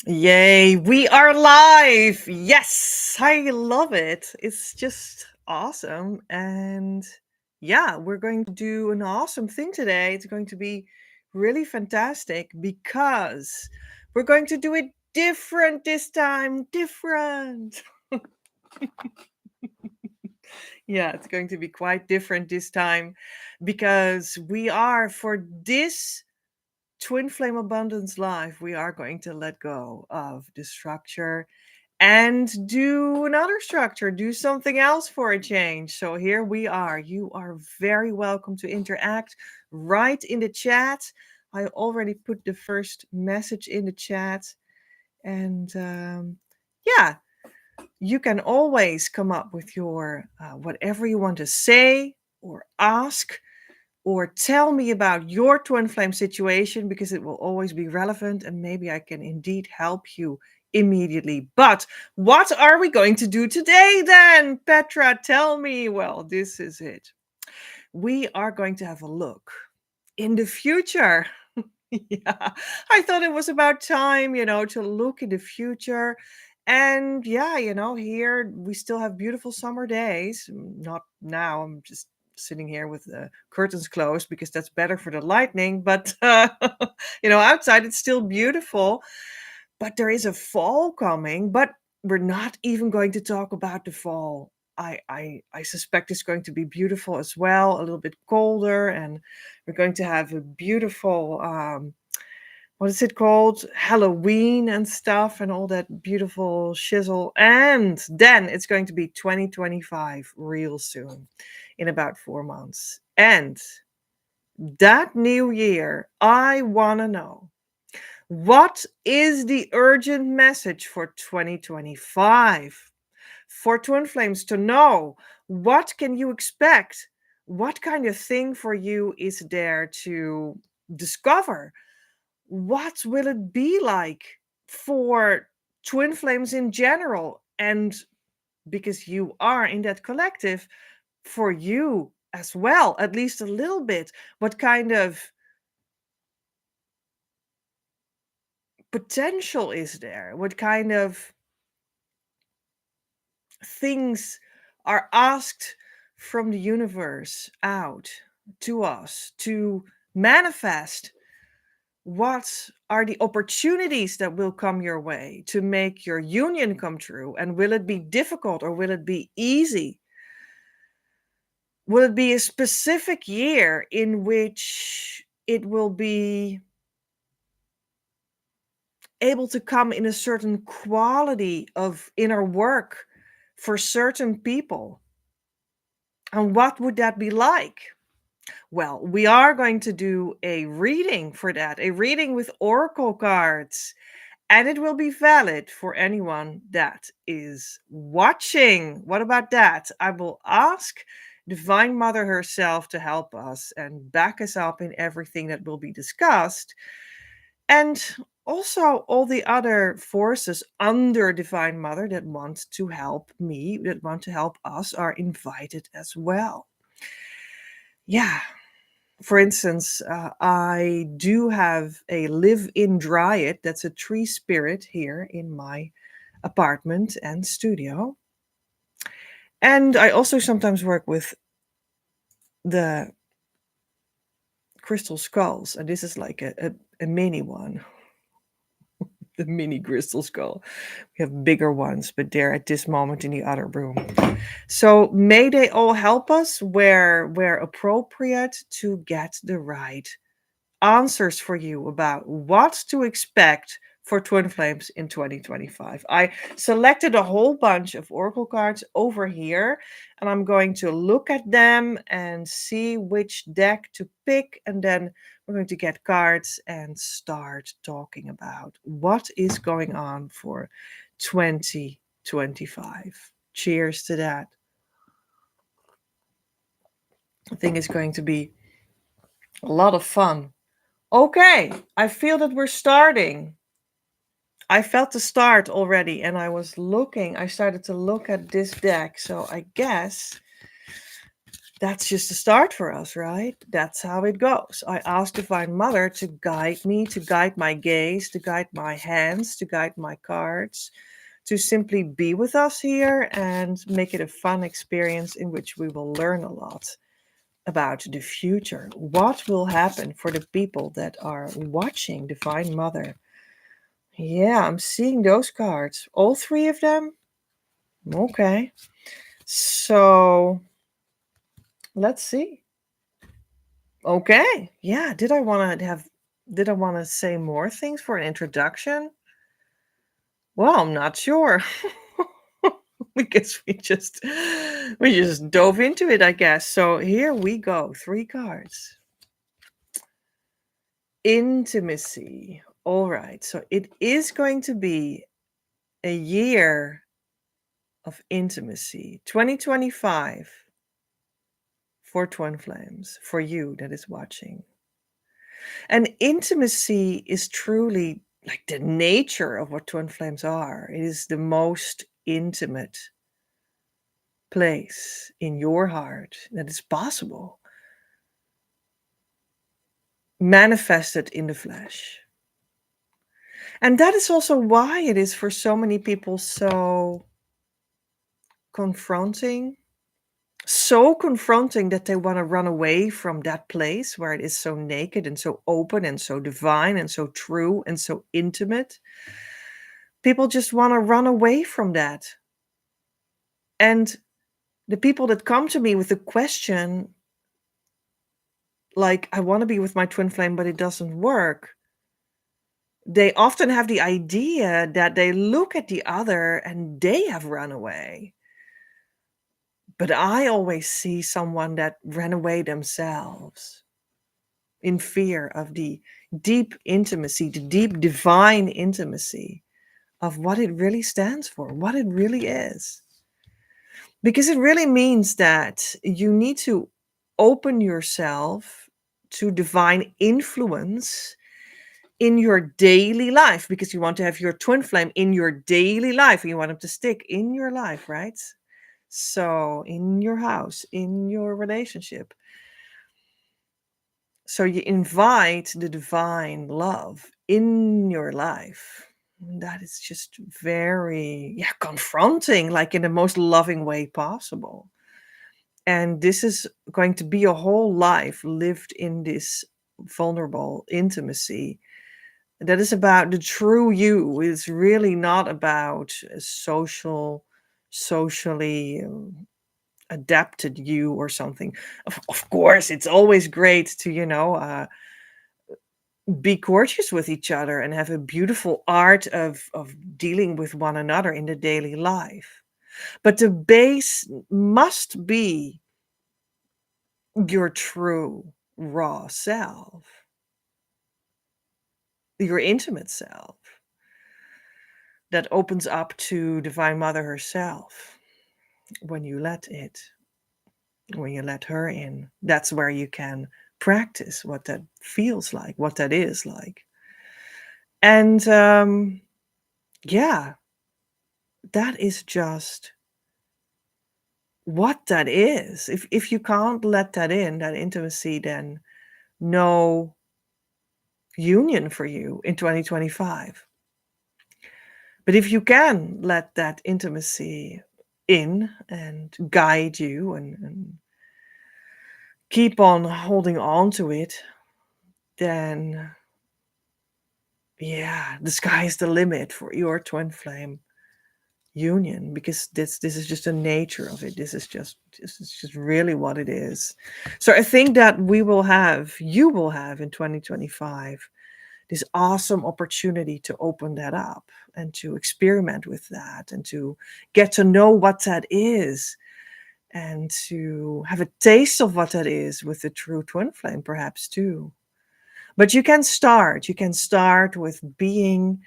Yay, we are live. Yes, I love it. It's just awesome. And yeah, we're going to do an awesome thing today. It's going to be really fantastic because we're going to do it different this time. Different. Yeah, it's going to be quite different this time because we are for this Twin Flame Abundance Live, we are going to let go of the structure and do another structure, do something else for a change. So here we are. You are very welcome to interact right in the chat. I already put the first message in the chat. And yeah, you can always come up with your whatever you want to say or ask or tell me about your twin flame situation because it will always be relevant and maybe I can indeed help you immediately. But what are we going to do today then? Petra, tell me. Well, this is it. We are going to have a look in the future. Yeah, I thought it was about time, to look in the future. And yeah, here we still have beautiful summer days. Not now, I'm just sitting here with the curtains closed because that's better for the lightning. But, outside it's still beautiful. But there is a fall coming, but we're not even going to talk about the fall. I suspect it's going to be beautiful as well, a little bit colder, and we're going to have a beautiful what is it called? Halloween and stuff and all that beautiful shizzle. And then it's going to be 2025 real soon in about 4 months. And that new year, I want to know what is the urgent message for 2025 for Twin Flames to know what can you expect? What kind of thing for you is there to discover? What will it be like for twin flames in general? And because you are in that collective, for you as well, at least a little bit, what kind of potential is there? What kind of things are asked from the universe out to us to manifest? What are the opportunities that will come your way to make your union come true? And will it be difficult or will it be easy? Will it be a specific year in which it will be able to come in a certain quality of inner work for certain people? And what would that be like? Well, we are going to do a reading for that, a reading with oracle cards. And it will be valid for anyone that is watching. What about that? I will ask Divine Mother herself to help us and back us up in everything that will be discussed. And also, all the other forces under Divine Mother that want to help me, that want to help us, are invited as well. Yeah, for instance, I do have a live-in dryad that's a tree spirit here in my apartment and studio. And I also sometimes work with the crystal skulls, and this is like a mini one. The mini crystal skull. We have bigger ones, but they're at this moment in the other room. So may they all help us where appropriate to get the right answers for you about what to expect for Twin Flames in 2025. I selected a whole bunch of oracle cards over here, and I'm going to look at them and see which deck to pick, and then we're going to get cards and start talking about what is going on for 2025. Cheers to that. I think it's going to be a lot of fun. Okay, I feel that we're starting. I felt the start already and I started to look at this deck. So I guess That's just a start for us, right? That's how it goes. I ask Divine Mother to guide me, to guide my gaze, to guide my hands, to guide my cards, to simply be with us here and make it a fun experience in which we will learn a lot about the future. What will happen for the people that are watching Divine Mother? Yeah, I'm seeing those cards. All three of them? Okay. So let's see. Okay. Yeah. Did I want to say more things for an introduction? Well, I'm not sure. Because we just dove into it, I guess. So here we go. Three cards. Intimacy. All right. So it is going to be a year of intimacy. 2025 for Twin Flames, for you that is watching. And intimacy is truly like the nature of what Twin Flames are. It is the most intimate place in your heart that is possible, manifested in the flesh. And that is also why it is for so many people confronting, so confronting that they want to run away from that place where it is so naked and so open and so divine and so true and so intimate. People just want to run away from that. And the people that come to me with the question, like, I want to be with my twin flame, but it doesn't work, they often have the idea that they look at the other and they have run away. But I always see someone that ran away themselves in fear of the deep intimacy, the deep divine intimacy of what it really stands for, what it really is. Because it really means that you need to open yourself to divine influence in your daily life, because you want to have your twin flame in your daily life and you want them to stick in your life, right? So, in your house, in your relationship. So, you invite the divine love in your life. That is just very, yeah, confronting, like in the most loving way possible. And this is going to be a whole life lived in this vulnerable intimacy that is about the true you. It's really not about a socially adapted you or something. Of course, it's always great to, be courteous with each other and have a beautiful art of dealing with one another in the daily life. But the base must be your true raw self, your intimate self that opens up to Divine Mother herself when you let it, when you let her in. That's where you can practice what that feels like, what that is like. And yeah, that is just what that is. If you can't let that in, that intimacy, then no union for you in 2025. But if you can let that intimacy in and guide you and keep on holding on to it, then yeah, the sky is the limit for your twin flame union, because this is just the nature of it. This is just really what it is. So I think that you will have in 2025 this awesome opportunity to open that up and to experiment with that and to get to know what that is and to have a taste of what that is with the true twin flame perhaps too. But you can start with being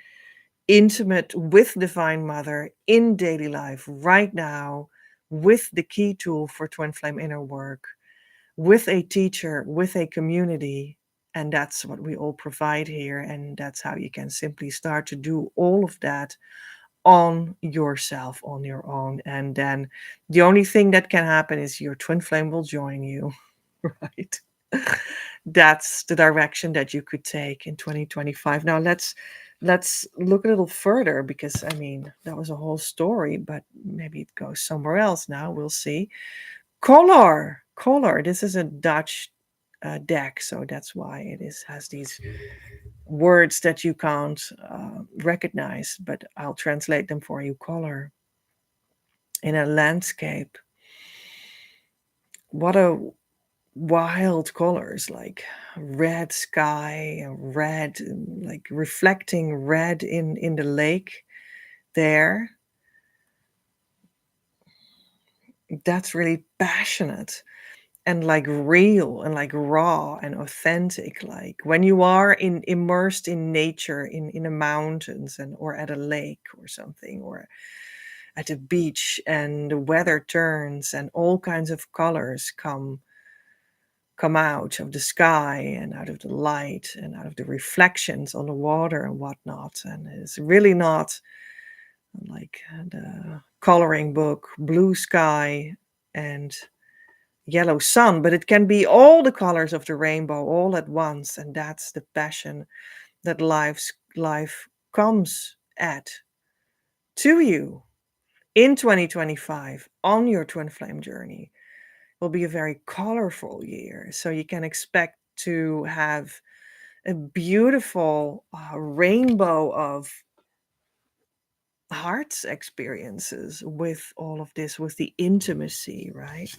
intimate with Divine Mother in daily life right now, with the key tool for twin flame inner work, with a teacher, with a community. And that's what we all provide here. And that's how you can simply start to do all of that on yourself on your own. And then the only thing that can happen is your twin flame will join you, right? That's the direction that you could take in 2025. Now let's look a little further, because I mean that was a whole story, but maybe it goes somewhere else now. We'll see. Color. This is a Dutch deck, so that's why it is has these words that you can't recognize, but I'll translate them for you. Color in a landscape. What a wild colors, like red sky, red, like reflecting red in the lake there. That's really passionate and like real and like raw and authentic, like when you are in immersed in nature, in the mountains and or at a lake or something, or at a beach, and the weather turns and all kinds of colors come out of the sky and out of the light and out of the reflections on the water and whatnot. And it's really not like the coloring book blue sky and yellow sun, but it can be all the colors of the rainbow all at once. And that's the passion that life comes at to you in 2025 on your twin flame journey. Will be a very colorful year. So you can expect to have a beautiful rainbow of hearts experiences with all of this, with the intimacy, right?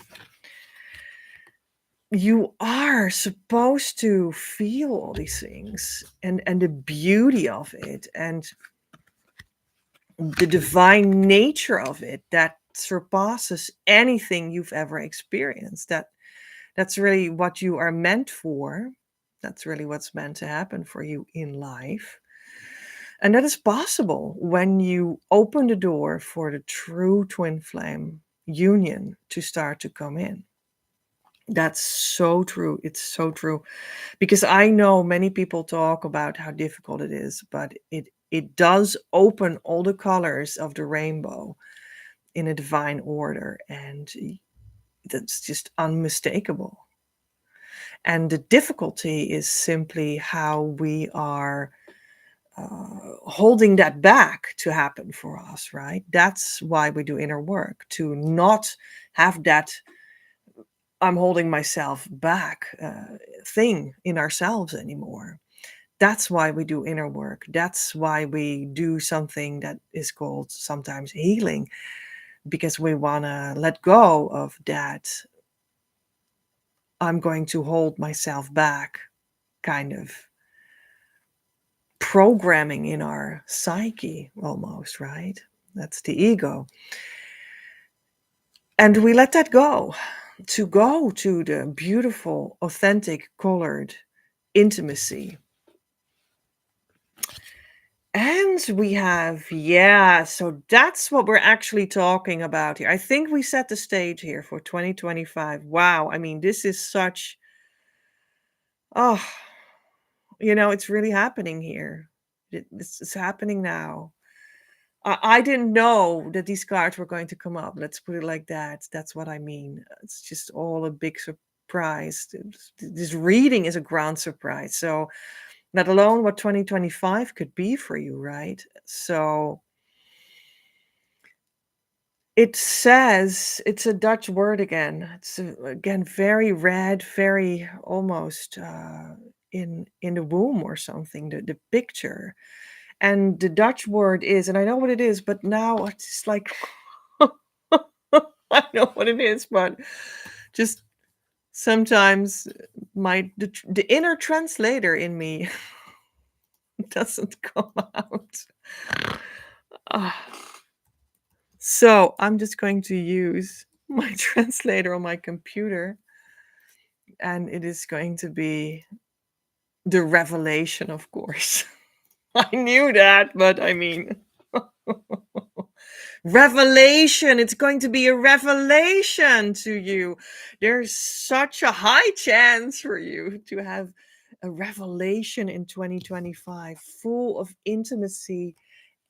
You are supposed to feel all these things and the beauty of it and the divine nature of it that surpasses anything you've ever experienced. That's really what you are meant for. That's really what's meant to happen for you in life. And that is possible when you open the door for the true twin flame union to start to come in. That's so true. It's so true. Because I know many people talk about how difficult it is, but it does open all the colors of the rainbow in a divine order. And that's just unmistakable. And the difficulty is simply how we are holding that back to happen for us, right? That's why we do inner work, to not have that I'm holding myself back thing in ourselves anymore. That's why we do inner work. That's why we do something that is called sometimes healing, because we want to let go of that I'm going to hold myself back kind of programming in our psyche almost, right? That's the ego. And we let that go to the beautiful, authentic, colored intimacy. And we have, yeah, so that's what we're actually talking about here. I think we set the stage here for 2025. Wow. I mean, this is such, oh, it's really happening here. This is happening now. I didn't know that these cards were going to come up. Let's put it like that. That's what I mean. It's just all a big surprise. This reading is a grand surprise. So, let alone what 2025 could be for you, right? So, it says it's a Dutch word again. It's again very red, very almost in the womb or something. The picture. And the Dutch word is, and I know what it is, but now it's like I know what it is, but just sometimes the inner translator in me doesn't come out. Ah, so I'm just going to use my translator on my computer, and it is going to be the revelation, of course. I knew that, but I mean, revelation. It's going to be a revelation to you. There's such a high chance for you to have a revelation in 2025 full of intimacy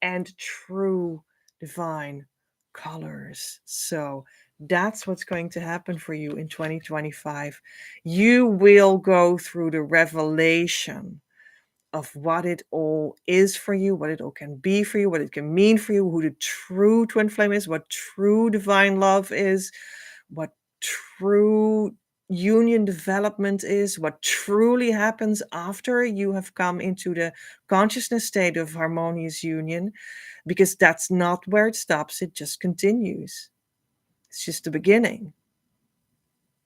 and true divine colors. So that's what's going to happen for you in 2025. You will go through the revelation of what it all is for you, what it all can be for you, what it can mean for you, who the true twin flame is, what true divine love is, what true union development is, what truly happens after you have come into the consciousness state of harmonious union, because that's not where it stops, it just continues. It's just the beginning.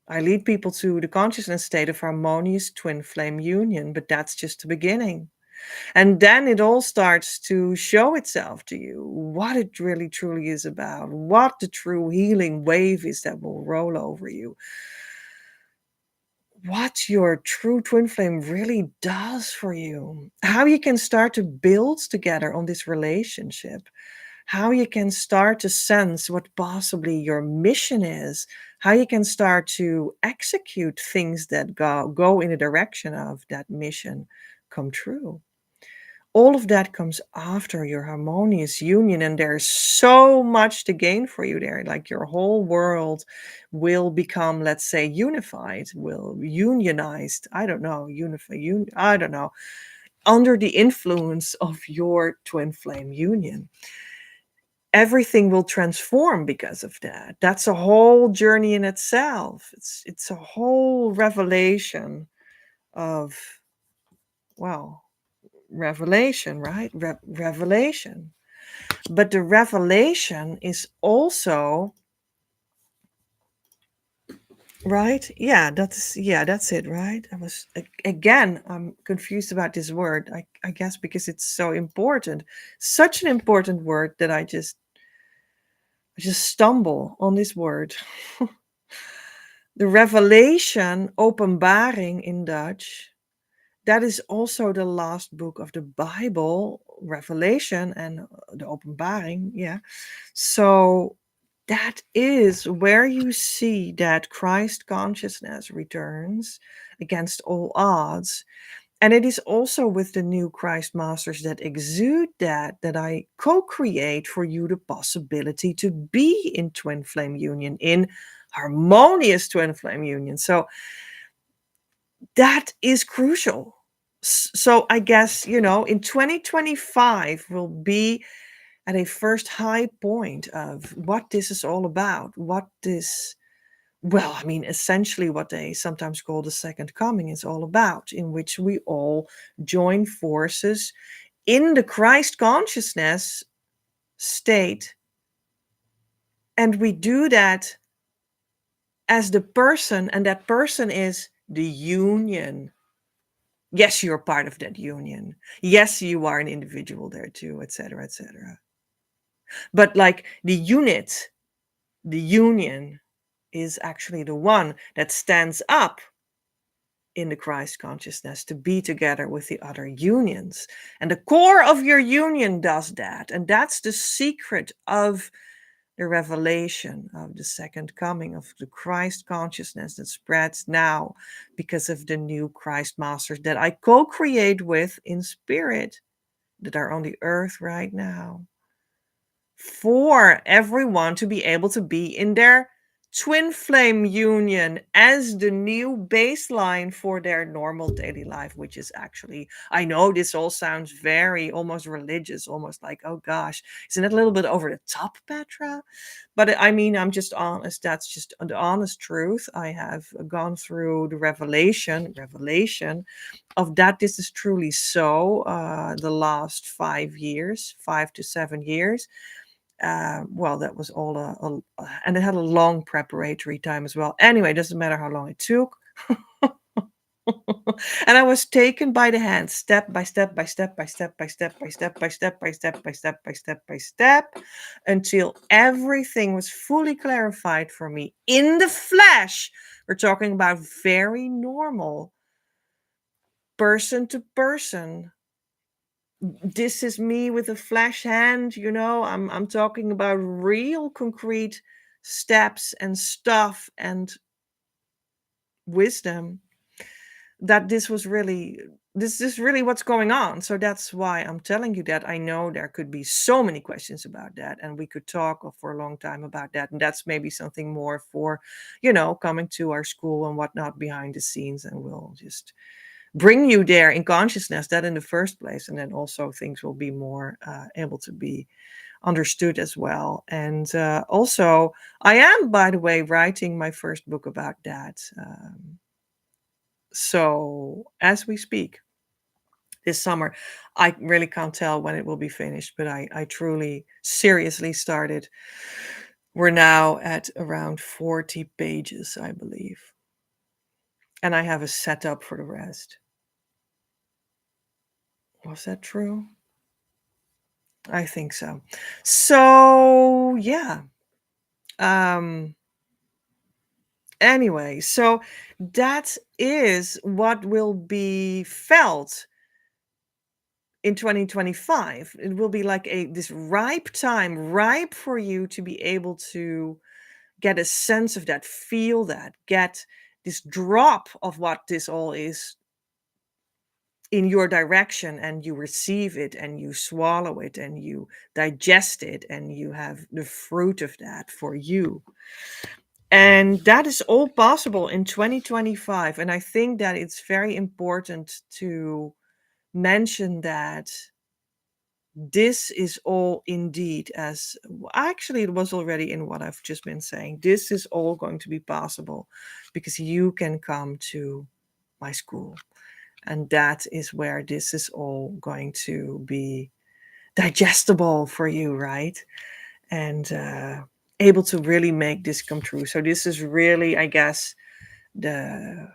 I lead people to the consciousness state of harmonious twin flame union, but that's just the beginning. And then it all starts to show itself to you, what it really truly is about, what the true healing wave is that will roll over you, what your true twin flame really does for you, how you can start to build together on this relationship, how you can start to sense what possibly your mission is, how you can start to execute things that go in the direction of that mission come true. All of that comes after your harmonious union, and there's so much to gain for you there. Like your whole world will become, let's say, unified, will unionized. I don't know, I don't know, under the influence of your twin flame union. Everything will transform because of that. That's a whole journey in itself. It's a whole revelation of, well, revelation, right? Revelation. But the revelation is also, right? That's it, right? I was again, I'm confused about this word. I guess because it's so important, such an important word that I just stumble on this word. The revelation, openbaring in Dutch, that is also the last book of the Bible, Revelation and the Openbaring. Yeah. So that is where you see that Christ consciousness returns against all odds. And it is also with the new Christ masters that exude that I co-create for you the possibility to be in twin flame union, in harmonious twin flame union. So that is crucial. So I guess, in 2025 will be at a first high point of what this is all about. Essentially what they sometimes call the second coming is all about, in which we all join forces in the Christ consciousness state. And we do that as the person, and that person is the union. Yes, you're part of that union. Yes, you are an individual there too, etc., etc. But like the unit, the union is actually the one that stands up in the Christ consciousness to be together with the other unions. And the core of your union does that. And that's the secret of the revelation of the second coming of the Christ consciousness that spreads now because of the new Christ masters that I co-create with in spirit, that are on the earth right now, for everyone to be able to be in their twin flame union as the new baseline for their normal daily life, which is actually, I know this all sounds very almost religious, almost like, oh gosh, isn't it a little bit over the top, Petra? But I'm just honest. That's just the honest truth. I have gone through the revelation of that this is truly so, the last 5 years, 5 to 7 years. Well, that was all and it had a long preparatory time as well. Anyway, it doesn't matter how long it took. And I was taken by the hand, step by step by step by step by step by step by step by step by step by step by step, until everything was fully clarified for me in the flesh. We're talking about very normal, person to person. This is me with a flash hand, I'm talking about real concrete steps and stuff and wisdom, that this was really this is really what's going on. So that's why I'm telling you that. I know there could be so many questions about that, and we could talk for a long time about that. And that's maybe something more for, coming to our school and whatnot behind the scenes, and we'll just bring you there in consciousness that in the first place, and then also things will be more able to be understood as well. And also, I am, by the way, writing my first book about that. So as we speak this summer, I really can't tell when it will be finished, but I truly seriously started. We're now at around 40 pages, I believe. And I have a setup for the rest. Was that true? I think so. So, yeah. Um anyway, so that is what will be felt in 2025. It will be like a this ripe time, ripe for you to be able to get a sense of that, feel that, get this drop of what this all is in your direction, and you receive it and you swallow it and you digest it and you have the fruit of that for you. And that is all possible in 2025. And I think that it's very important to mention that this is all indeed, as actually it was already in what I've just been saying, this is all going to be possible because you can come to my school. And that is where this is all going to be digestible for you, right? And able to really make this come true. So this is really, I guess, the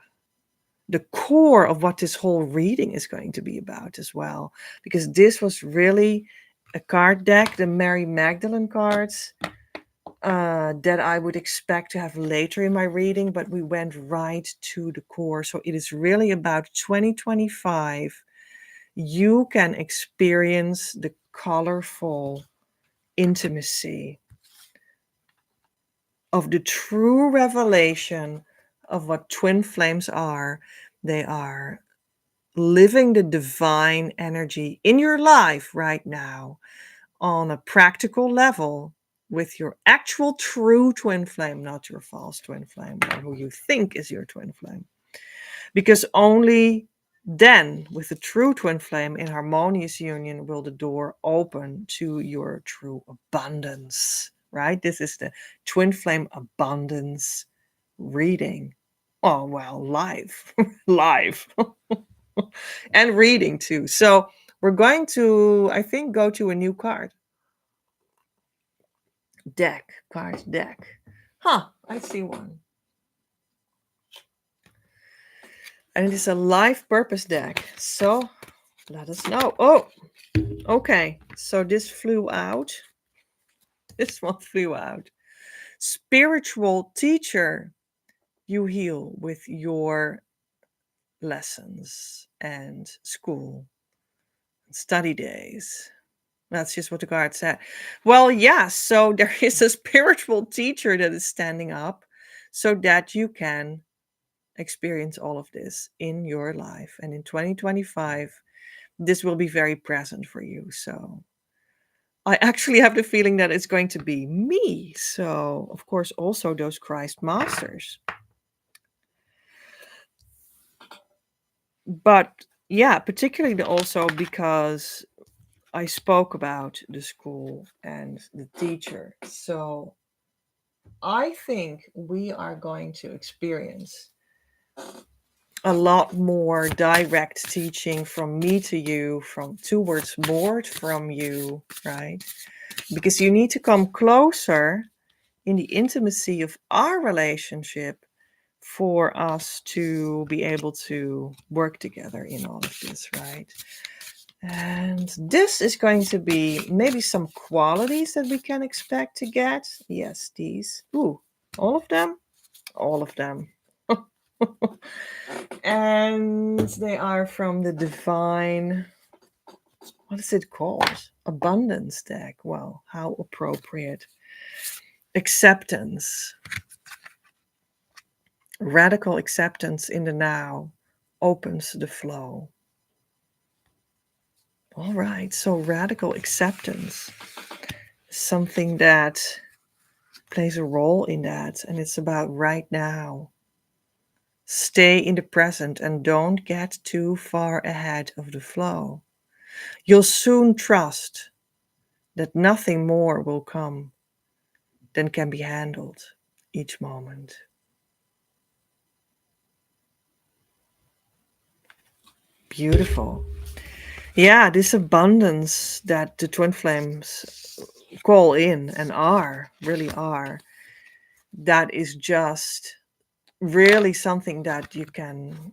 the core of what this whole reading is going to be about as well, because this was really a card deck, the Mary Magdalene cards, that I would expect to have later in my reading, but we went right to the core. So it is really about 2025. You can experience the colorful intimacy of the true revelation of what twin flames are. They are living the divine energy in your life right now on a practical level with your actual true twin flame, not your false twin flame or who you think is your twin flame. Because only then, with the true twin flame in harmonious union, will the door open to your true abundance, right? This is the twin flame abundance reading. Oh, well, live, live, and reading too. So we're going to, I think, go to a new card deck. Huh, I see one. And it is a life purpose deck. So let us know. Oh, okay. So this flew out. This one flew out. Spiritual teacher, you heal with your lessons and school, study days. That's just what the card said. Well, yes. So there is a spiritual teacher that is standing up so that you can experience all of this in your life. And in 2025, this will be very present for you. So I actually have the feeling that it's going to be me. So, of course, also those Christ Masters. But yeah, particularly also because I spoke about the school and the teacher. So I think we are going to experience a lot more direct teaching from me to you, from towards more from you, right? Because you need to come closer in the intimacy of our relationship for us to be able to work together in all of this, right? And this is going to be maybe some qualities that we can expect to get. Yes, these. Ooh, all of them? All of them. And they are from the divine, what is it called? Abundance deck. Well, how appropriate. Acceptance. Radical acceptance in the now opens the flow. All right, so radical acceptance, something that plays a role in that, and it's about right now. Stay in the present and don't get too far ahead of the flow. You'll soon trust that nothing more will come than can be handled each moment. Beautiful. Yeah, this abundance that the twin flames call in and are, really are, that is just really something that you can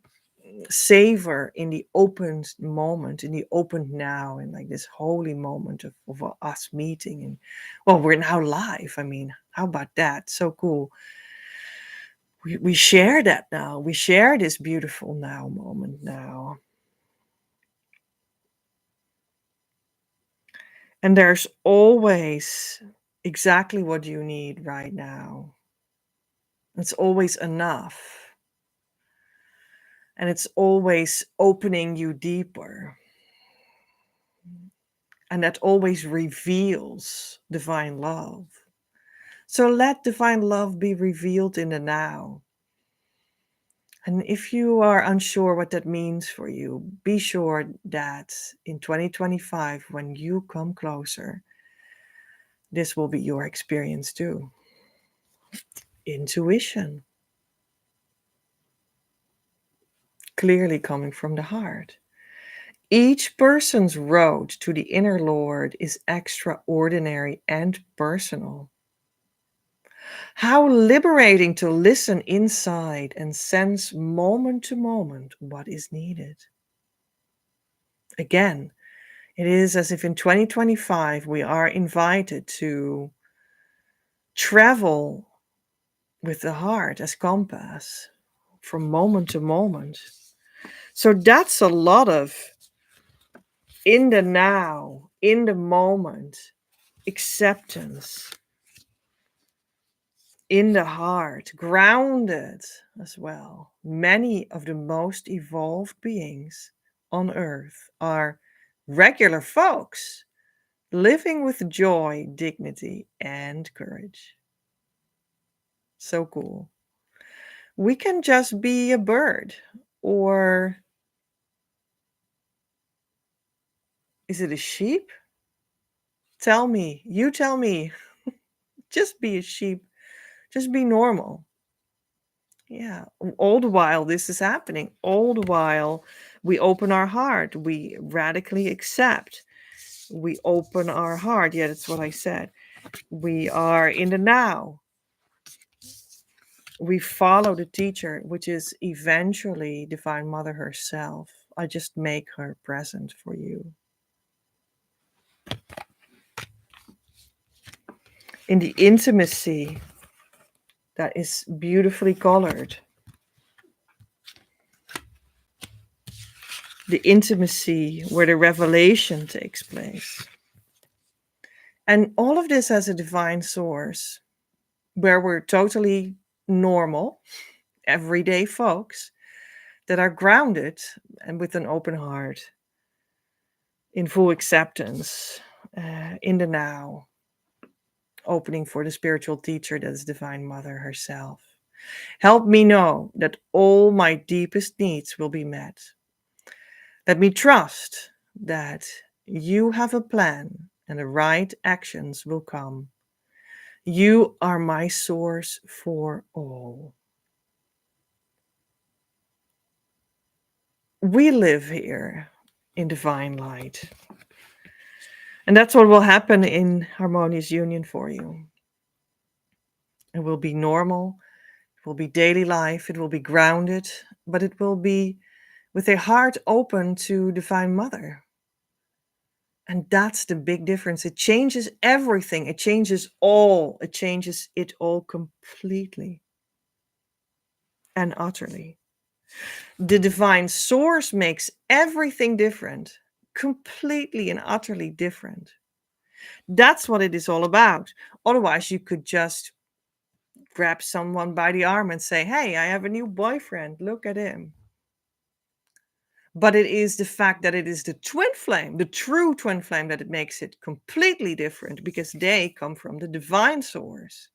savor in the open moment, in the open now, in like this holy moment of us meeting. And well, we're now live. I mean, how about that? So cool. We share that now. We share this beautiful now moment now. And there's always exactly what you need right now. It's always enough. And it's always opening you deeper. And that always reveals divine love. So let divine love be revealed in the now. And if you are unsure what that means for you, be sure that in 2025, when you come closer, this will be your experience too. Intuition, clearly coming from the heart. Each person's road to the inner Lord is extraordinary and personal. How liberating to listen inside and sense moment to moment what is needed. Again, it is as if in 2025 we are invited to travel with the heart as compass from moment to moment. So that's a lot of in the now, in the moment, acceptance, in the heart, grounded as well. Many of the most evolved beings on earth are regular folks living with joy, dignity, and courage. So cool. We can just be a bird, or is it a sheep? Tell me, you tell me. Just be a sheep, just be normal. Yeah, all the while this is happening, all the while we open our heart, we radically accept, we open our heart. Yeah, that's what I said. We are in the now. We follow the teacher, which is eventually Divine Mother herself. I just make her present for you. In the intimacy that is beautifully colored, the intimacy where the revelation takes place. And all of this has a divine source where we're totally normal, everyday folks that are grounded and with an open heart, in full acceptance, in the now, opening for the spiritual teacher that is Divine Mother herself. Help me know that all my deepest needs will be met. Let me trust that you have a plan and the right actions will come. You are my source for all. We live here in divine light. And that's what will happen in harmonious union for you. It will be normal, it will be daily life, it will be grounded, but it will be with a heart open to Divine Mother. And that's the big difference. It changes everything. It changes all. It changes it all completely and utterly. The divine source makes everything different, completely and utterly different. That's what it is all about. Otherwise, you could just grab someone by the arm and say, "Hey, I have a new boyfriend. Look at him." But it is the fact that it is the twin flame, the true twin flame, that it makes it completely different, because they come from the divine source.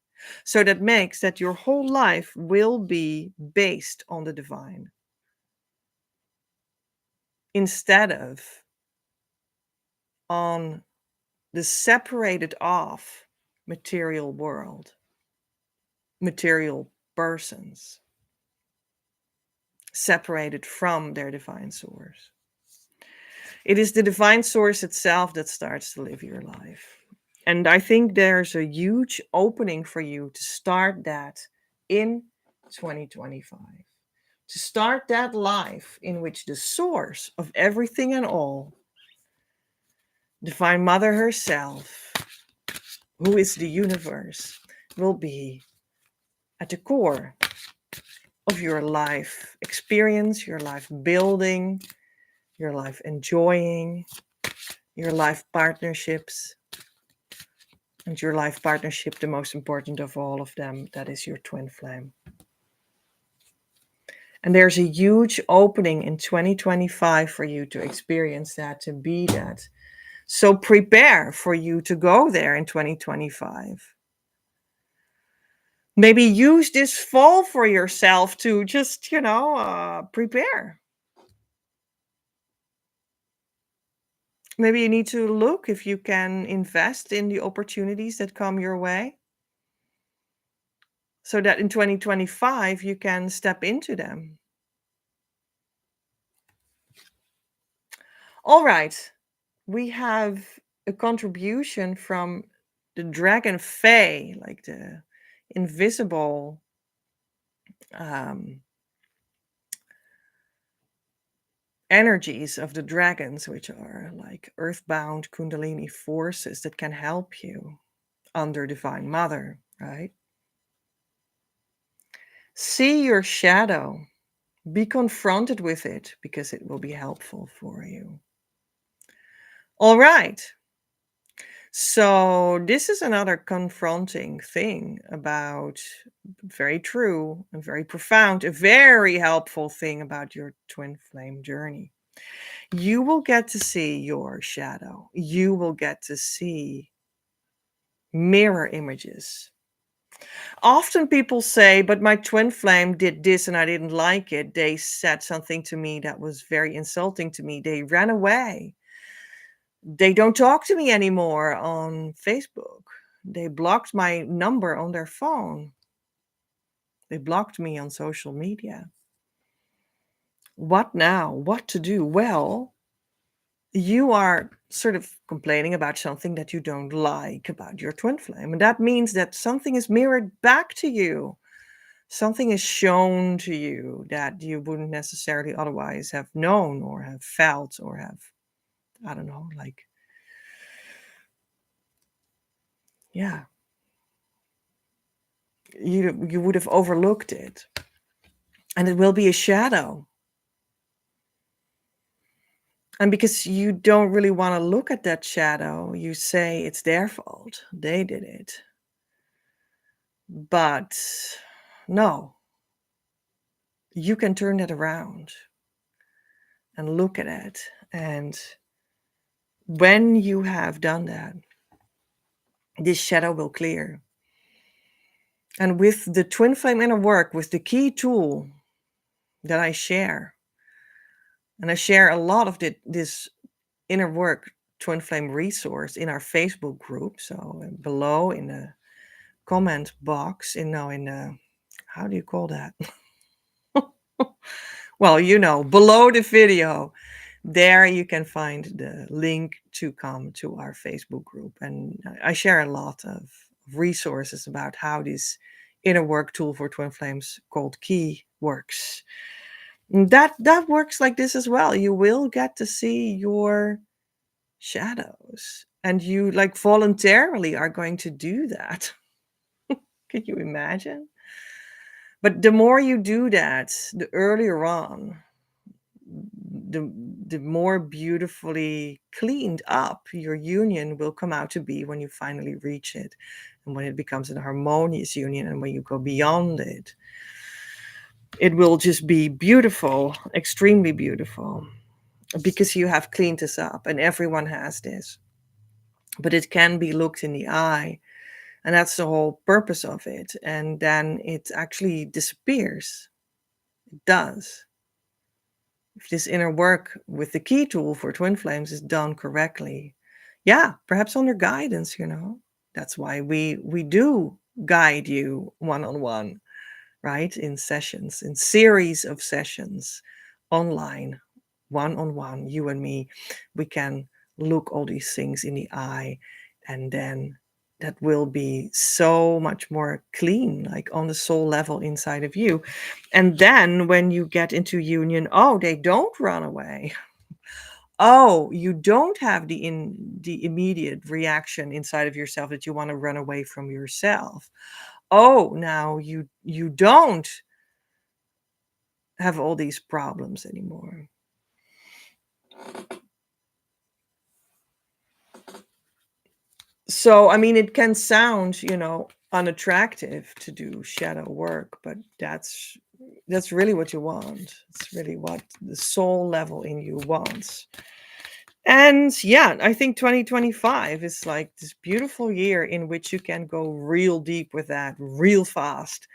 So that makes that your whole life will be based on the divine instead of on the separated off material world, material persons, separated from their divine source. It is the divine source itself that starts to live your life. And I think there's a huge opening for you to start that in 2025. To start that life in which the source of everything and all, Divine Mother herself, who is the universe, will be at the core of your life experience, your life building, your life enjoying, your life partnerships, and your life partnership, the most important of all of them, that is your twin flame. And there's a huge opening in 2025 for you to experience that, to be that. So prepare for you to go there in 2025. Maybe use this fall for yourself to just, prepare. Maybe you need to look if you can invest in the opportunities that come your way, so that in 2025 you can step into them. All right, we have a contribution from the dragon fae, like the invisible energies of the dragons, which are like earthbound kundalini forces that can help you under Divine Mother, right? See your shadow, be confronted with it, because it will be helpful for you. All right. So, this is another confronting thing about, very true and very profound, a very helpful thing about your twin flame journey. You will get to see your shadow. You will get to see mirror images. Often people say, but my twin flame did this and I didn't like it. They said something to me that was very insulting to me. They ran away. They don't talk to me anymore on Facebook. They blocked my number on their phone. They blocked me on social media. What now? What to do? Well, you are sort of complaining about something that you don't like about your twin flame. And that means that something is mirrored back to you. Something is shown to you that you wouldn't necessarily otherwise have known or have felt or have, I don't know, like, yeah, you would have overlooked it. And it will be a shadow. And because you don't really want to look at that shadow, you say it's their fault. They did it. But no, you can turn that around and look at it. And when you have done that, this shadow will clear. And with the twin flame inner work, with the key tool that I share, and I share a lot of this inner work twin flame resource in our Facebook group. So below in the comment box, in the, how do you call that? Well, below the video, there you can find the link to come to our Facebook group. And I share a lot of resources about how this inner work tool for twin flames called Key works. And that works like this as well. You will get to see your shadows, and you like voluntarily are going to do that. Can you imagine? But the more you do that, the earlier on, the more beautifully cleaned up your union will come out to be when you finally reach it, and when it becomes a harmonious union, and when you go beyond it, it will just be beautiful, extremely beautiful. because you have cleaned this up, and everyone has this. But it can be looked in the eye, and that's the whole purpose of it. And then it actually disappears. It does. If this inner work with the key tool for twin flames is done correctly, yeah, perhaps under guidance, that's why we do guide you one on one, right? In sessions, in series of sessions, online, one on one, you and me, we can look all these things in the eye, and then that will be so much more clean, like on the soul level inside of you. And then when you get into union, oh, they don't run away. Oh, you don't have the immediate reaction inside of yourself that you want to run away from yourself. Oh, now you don't have all these problems anymore. So, I mean, it can sound, unattractive to do shadow work, but that's really what you want. It's really what the soul level in you wants. And yeah, I think 2025 is like this beautiful year in which you can go real deep with that real fast.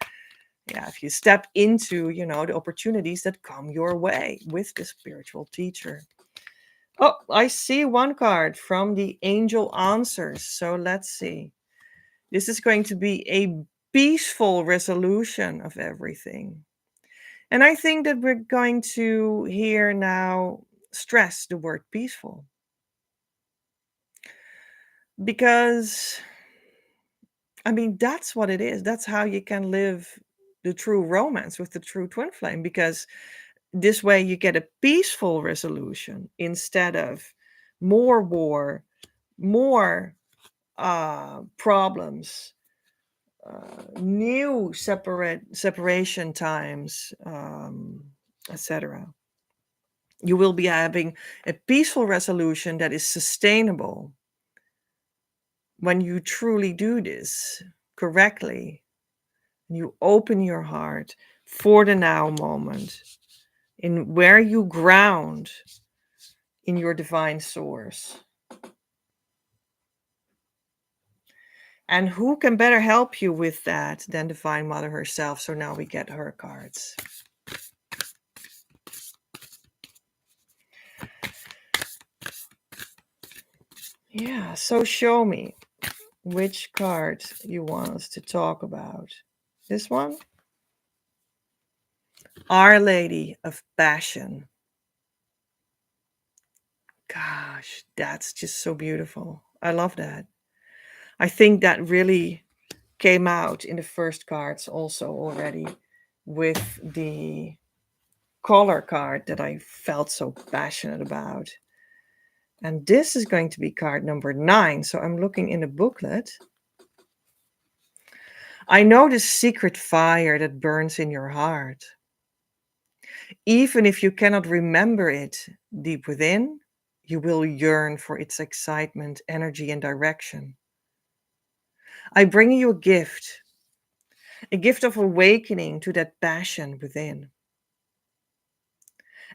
Yeah, if you step into, the opportunities that come your way with the spiritual teacher. Oh, I see one card from the Angel Answers. So let's see. This is going to be a peaceful resolution of everything. And I think that we're going to here now stress the word peaceful. Because, I mean, that's what it is. That's how you can live the true romance with the true twin flame. Because this way you get a peaceful resolution instead of more war, more problems, new separation times, etc. You will be having a peaceful resolution that is sustainable when you truly do this correctly. You open your heart for the now moment, in where you ground in your divine source. And who can better help you with that than Divine Mother herself? So now we get her cards. Yeah, so show me which card you want us to talk about. This one? Our Lady of Passion. Gosh, that's just so beautiful. I love that. I think that really came out in the first cards also already with the color card that I felt so passionate about. And this is going to be card number 9. So I'm looking in the booklet. I know the secret fire that burns in your heart. Even if you cannot remember it deep within, you will yearn for its excitement, energy, and direction. I bring you a gift of awakening to that passion within,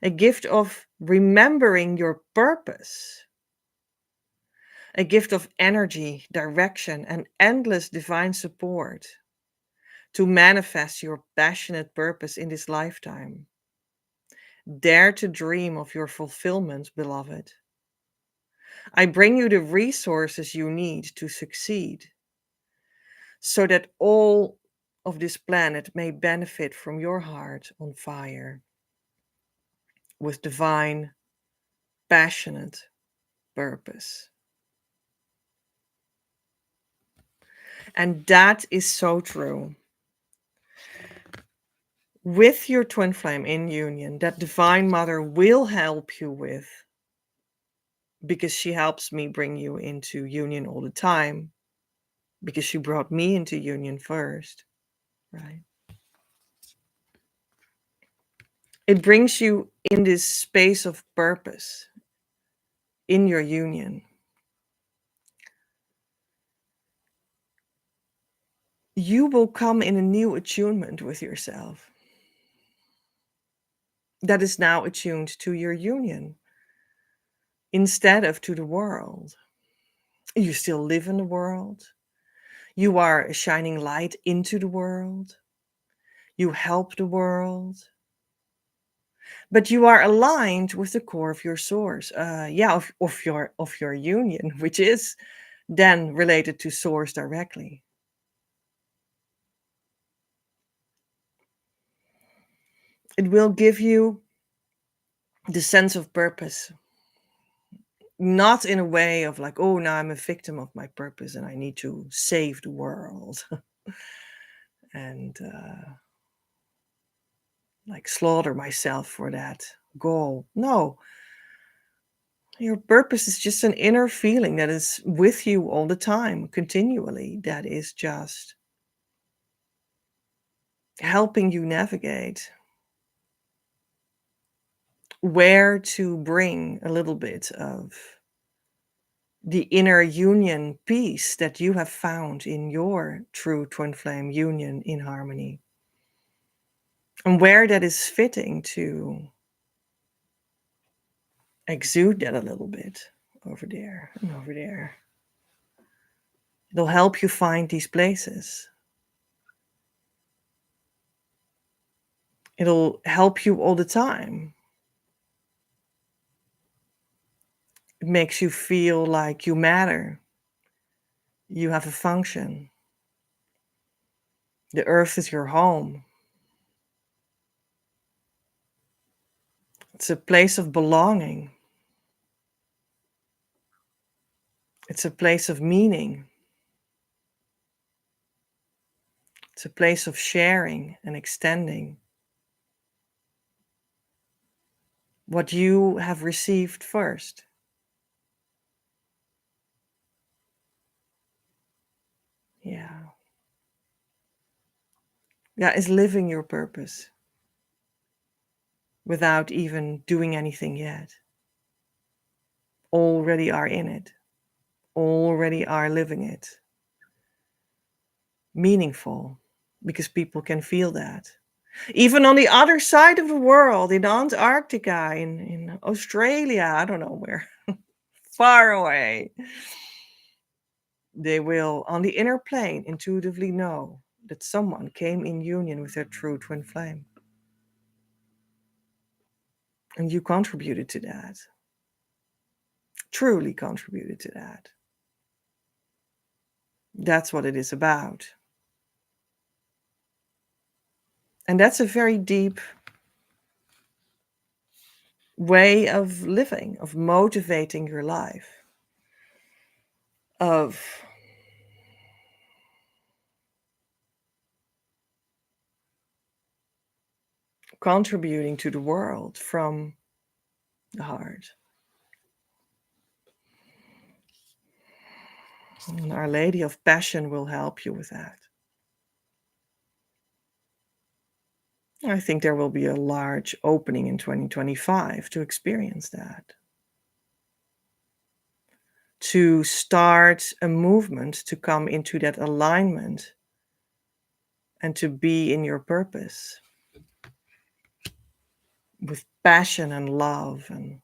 a gift of remembering your purpose, a gift of energy, direction, and endless divine support to manifest your passionate purpose in this lifetime. Dare to dream of your fulfillment, beloved. I bring you the resources you need to succeed so that all of this planet may benefit from your heart on fire with divine, passionate purpose. And that is so true. With your twin flame in union, that Divine Mother will help you with, because she helps me bring you into union all the time, because she brought me into union first, right? It brings you in this space of purpose in your union. You will come in a new attunement with yourself that is now attuned to your union. instead of to the world. You still live in the world. You are a shining light into the world. You help the world, but you are aligned with the core of your source. Yeah, of your union, which is then related to source directly. It will give you the sense of purpose, not in a way of like, oh, now I'm a victim of my purpose and I need to save the world and like slaughter myself for that goal. No, your purpose is just an inner feeling that is with you all the time, continually, that is just helping you navigate where to bring a little bit of the inner union peace that you have found in your true twin flame union in harmony, and where that is fitting to exude that a little bit over there and over there. It'll help you find these places. It'll help you all the time. It makes you feel like you matter. You have a function. The earth is your home. It's a place of belonging. It's a place of meaning. It's a place of sharing and extending what you have received first. Yeah. Yeah, is living your purpose without even doing anything yet. Already are in it. Already are living it. Meaningful, because people can feel that. Even on the other side of the world, in Antarctica, in Australia, I don't know where, far away, they will, on the inner plane, intuitively know that someone came in union with their true twin flame. And you contributed to that. Truly contributed to that. That's what it is about. And that's a very deep way of living, of motivating your life, of contributing to the world from the heart. And Our Lady of Passion will help you with that. I think there will be a large opening in 2025 to experience that. To start a movement to come into that alignment and to be in your purpose with passion and love and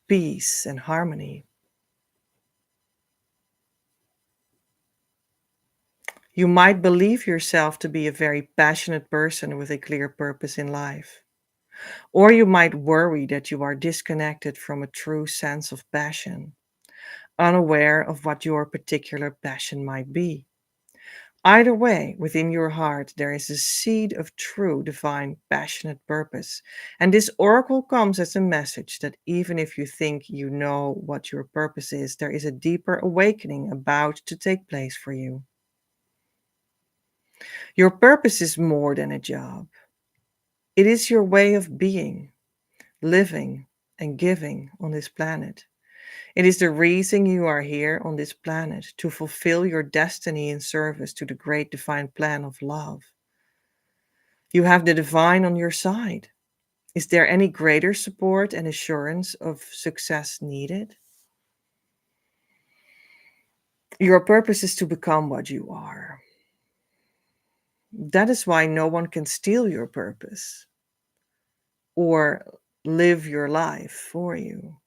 peace and harmony. You might believe yourself to be a very passionate person with a clear purpose in life. Or you might worry that you are disconnected from a true sense of passion, unaware of what your particular passion might be. Either way, within your heart, there is a seed of true, divine, passionate purpose. And this oracle comes as a message that even if you think you know what your purpose is, there is a deeper awakening about to take place for you. Your purpose is more than a job, it is your way of being, living, and giving on this planet. It is the reason you are here on this planet to fulfill your destiny in service to the great divine plan of love. You have the divine on your side. Is there any greater support and assurance of success needed? Your purpose is to become what you are. That is why no one can steal your purpose or live your life for you.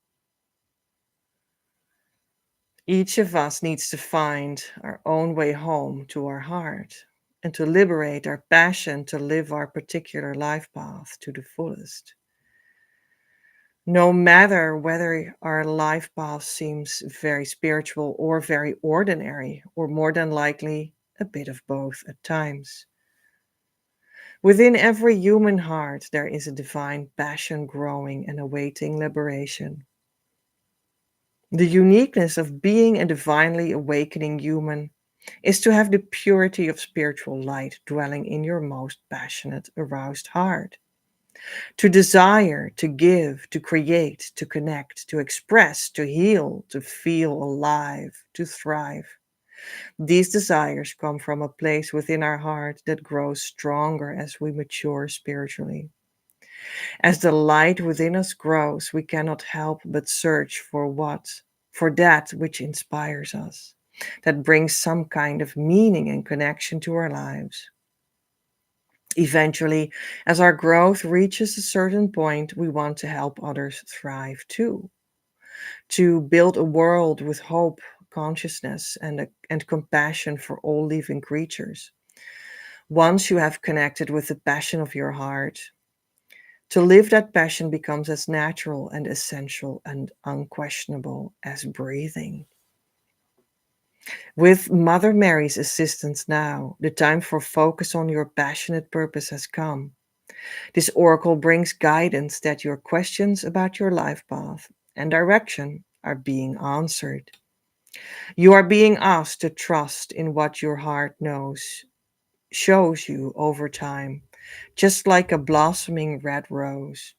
Each of us needs to find our own way home to our heart and to liberate our passion to live our particular life path to the fullest. No matter whether our life path seems very spiritual or very ordinary, or more than likely a bit of both at times. Within every human heart, there is a divine passion growing and awaiting liberation. The uniqueness of being a divinely awakening human is to have the purity of spiritual light dwelling in your most passionate, aroused heart. To desire, to give, to create, to connect, to express, to heal, to feel alive, to thrive. These desires come from a place within our heart that grows stronger as we mature spiritually. As the light within us grows, we cannot help but search for that which inspires us, that brings some kind of meaning and connection to our lives. Eventually, as our growth reaches a certain point, we want to help others thrive too, to build a world with hope, consciousness, and compassion for all living creatures. Once you have connected with the passion of your heart, to live that passion becomes as natural and essential and unquestionable as breathing. With Mother Mary's assistance now, the time for focus on your passionate purpose has come. This oracle brings guidance that your questions about your life path and direction are being answered. You are being asked to trust in what your heart shows you over time, just like a blossoming red rose,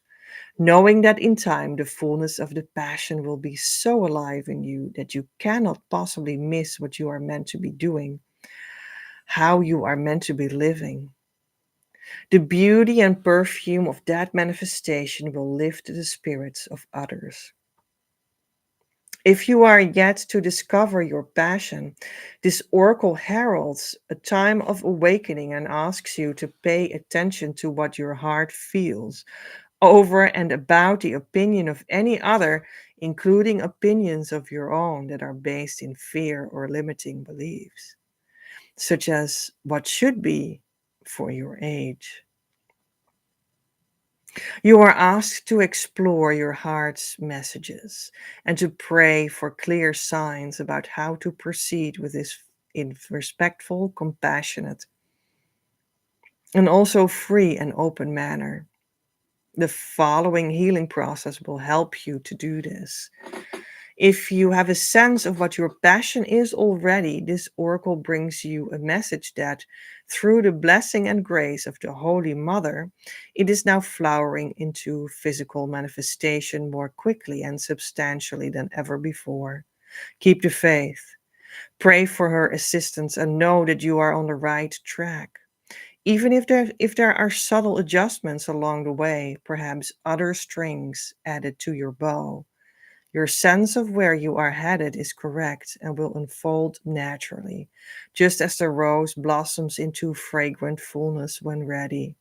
knowing that in time the fullness of the passion will be so alive in you that you cannot possibly miss what you are meant to be doing, how you are meant to be living. The beauty and perfume of that manifestation will lift the spirits of others. If you are yet to discover your passion, this oracle heralds a time of awakening and asks you to pay attention to what your heart feels over and about the opinion of any other, including opinions of your own that are based in fear or limiting beliefs, such as what should be for your age. You are asked to explore your heart's messages and to pray for clear signs about how to proceed with this in respectful, compassionate, and also free and open manner. The following healing process will help you to do this. If you have a sense of what your passion is already, this oracle brings you a message that, through the blessing and grace of the Holy Mother, it is now flowering into physical manifestation more quickly and substantially than ever before. Keep the faith, pray for her assistance, and know that you are on the right track. Even if there are subtle adjustments along the way, perhaps other strings added to your bow, your sense of where you are headed is correct and will unfold naturally, just as the rose blossoms into fragrant fullness when ready.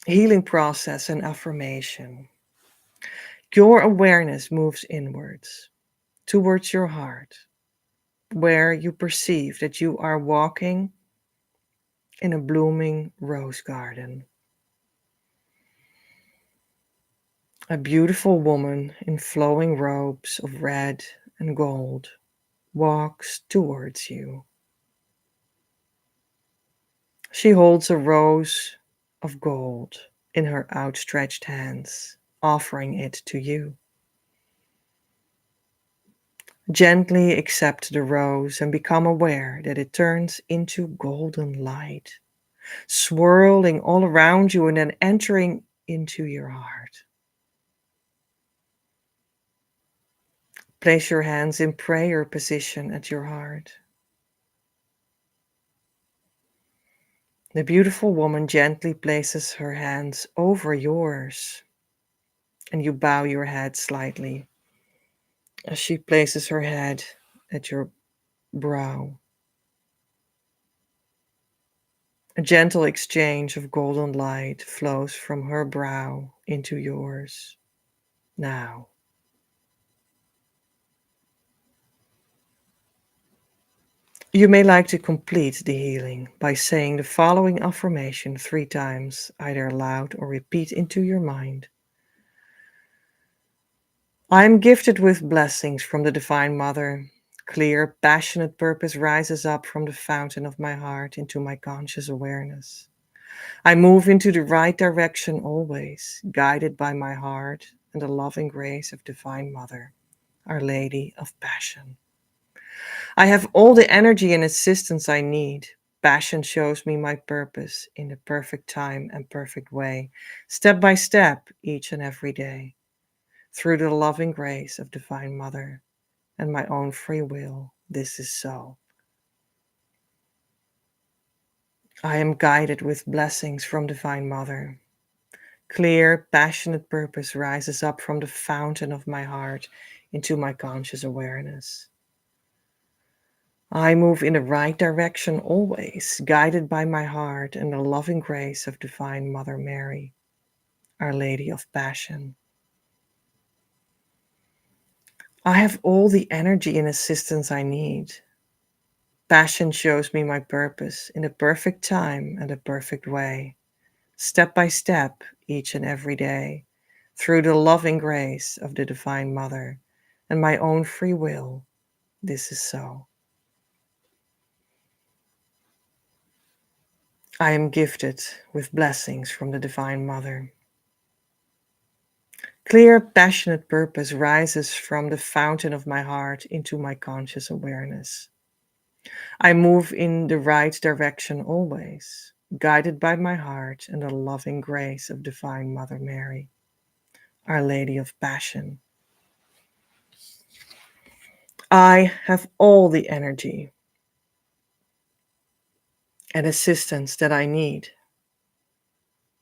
Healing process and affirmation. Your awareness moves inwards, towards your heart, where you perceive that you are walking in a blooming rose garden. A beautiful woman in flowing robes of red and gold walks towards you. She holds a rose of gold in her outstretched hands, offering it to you. Gently accept the rose and become aware that it turns into golden light, swirling all around you and then entering into your heart. Place your hands in prayer position at your heart. The beautiful woman gently places her hands over yours, and you bow your head slightly as she places her head at your brow. A gentle exchange of golden light flows from her brow into yours. Now, You may like to complete the healing by saying the following affirmation 3 times, either aloud or repeat into your mind. I am gifted with blessings from the Divine Mother. Clear, passionate purpose rises up from the fountain of my heart into my conscious awareness. I move into the right direction always, guided by my heart and the loving grace of Divine Mother, Our Lady of Passion. I have all the energy and assistance I need. Passion shows me my purpose in the perfect time and perfect way, step by step, each and every day. Through the loving grace of Divine Mother and my own free will, this is so. I am guided with blessings from Divine Mother. Clear, passionate purpose rises up from the fountain of my heart into my conscious awareness. I move in the right direction always, guided by my heart and the loving grace of Divine Mother Mary, Our Lady of Passion. I have all the energy and assistance I need. Passion shows me my purpose in the perfect time and the perfect way, step by step, each and every day, through the loving grace of the Divine Mother and my own free will. This is so. I am gifted with blessings from the Divine Mother. Clear, passionate purpose rises from the fountain of my heart into my conscious awareness. I move in the right direction always, guided by my heart and the loving grace of Divine Mother Mary, Our Lady of Passion. I have all the energy and assistance that I need.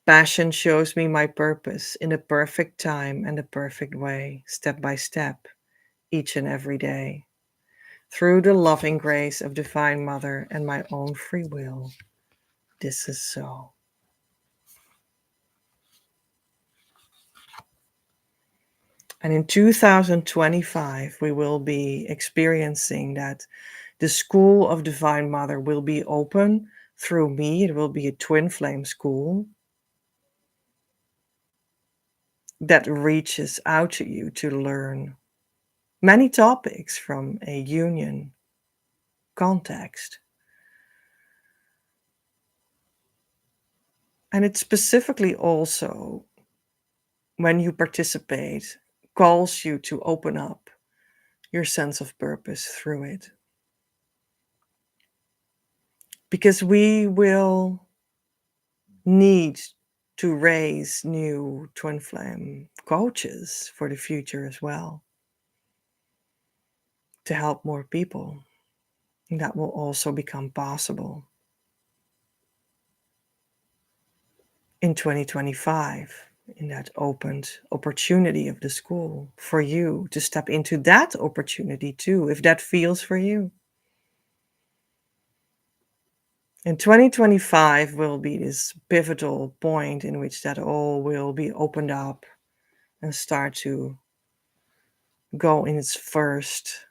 Passion shows me my purpose in the perfect time and the perfect way, step by step, each and every day. Through the loving grace of Divine Mother and my own free will, this is so. And in 2025, we will be experiencing that the School of Divine Mother will be open through me. It will be a twin flame school that reaches out to you to learn many topics from a union context. And it specifically also, when you participate, calls you to open up your sense of purpose through it. Because we will need to raise new twin flame coaches for the future as well to help more people. And that will also become possible in 2025, in that opened opportunity of the school for you to step into that opportunity too, if that feels for you. And 2025 will be this pivotal point in which that all will be opened up and start to go in its first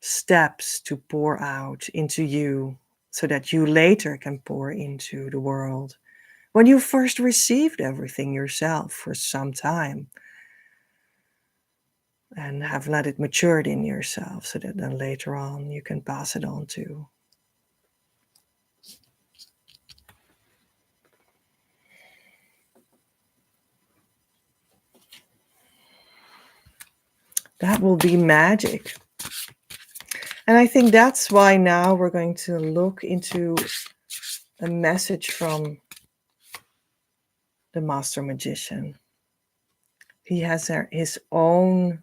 steps to pour out into you so that you later can pour into the world. When you first received everything yourself for some time and have let it mature in yourself so that then later on you can pass it on to. That will be magic. And I think that's why now we're going to look into a message from the Master Magician. He has his own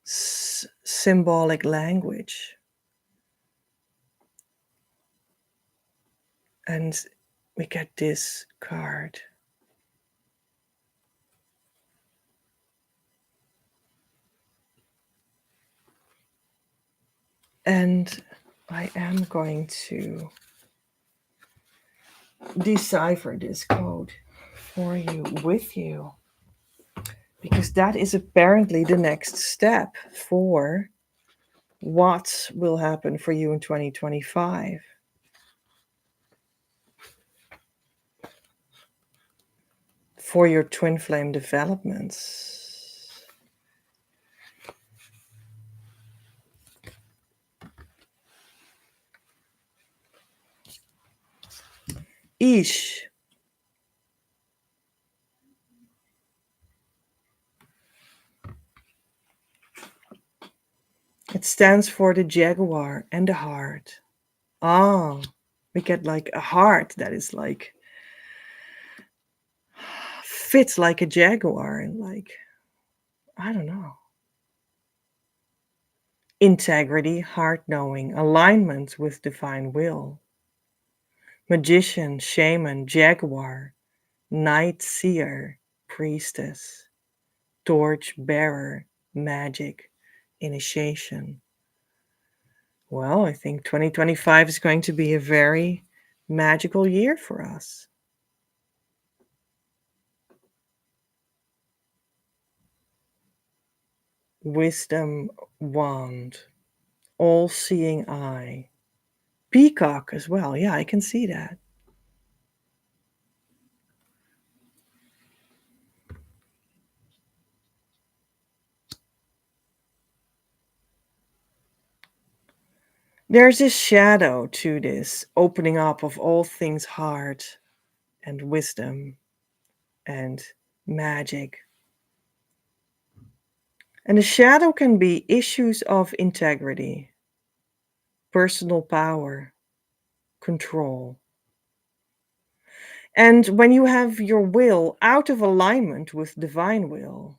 symbolic language. And we get this card. And I am going to decipher this code for you, with you, because that is apparently the next step for What will happen for you in 2025? For your twin flame developments. Ish. It stands for the jaguar and the heart. Ah, we get like a heart that is like fits like a jaguar and like, I don't know. Integrity, heart knowing, alignment with divine will. Magician, shaman, jaguar, night seer, priestess, torch bearer, magic, initiation. Well, I think 2025 is going to be a very magical year for us. Wisdom wand, all seeing eye, peacock as well. Yeah, I can see that. There's this shadow to this opening up of all things heart and wisdom and magic. And the shadow can be issues of integrity, personal power, control. And when you have your will out of alignment with divine will,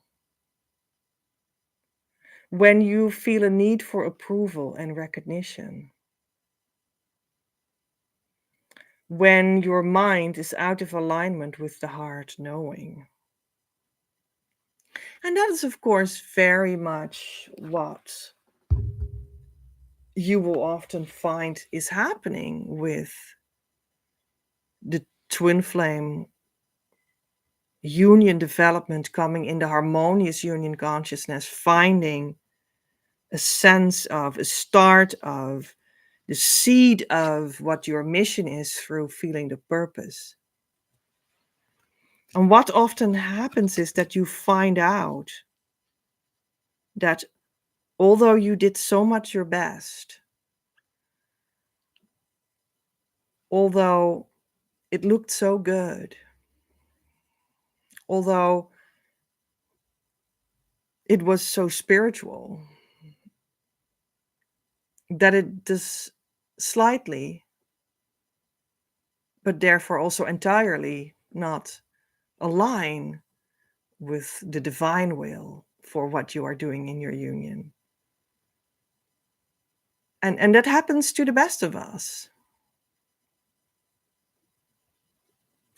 when you feel a need for approval and recognition, when your mind is out of alignment with the heart knowing. And that is, of course, very much what you will often find is happening with the twin flame union development, coming in the harmonious union consciousness, finding a sense of a start of the seed of what your mission is through feeling the purpose. And what often happens is that you find out that although you did so much your best, although it looked so good, although it was so spiritual, that it does slightly, but therefore also entirely not align with the divine will for what you are doing in your union. And that happens to the best of us.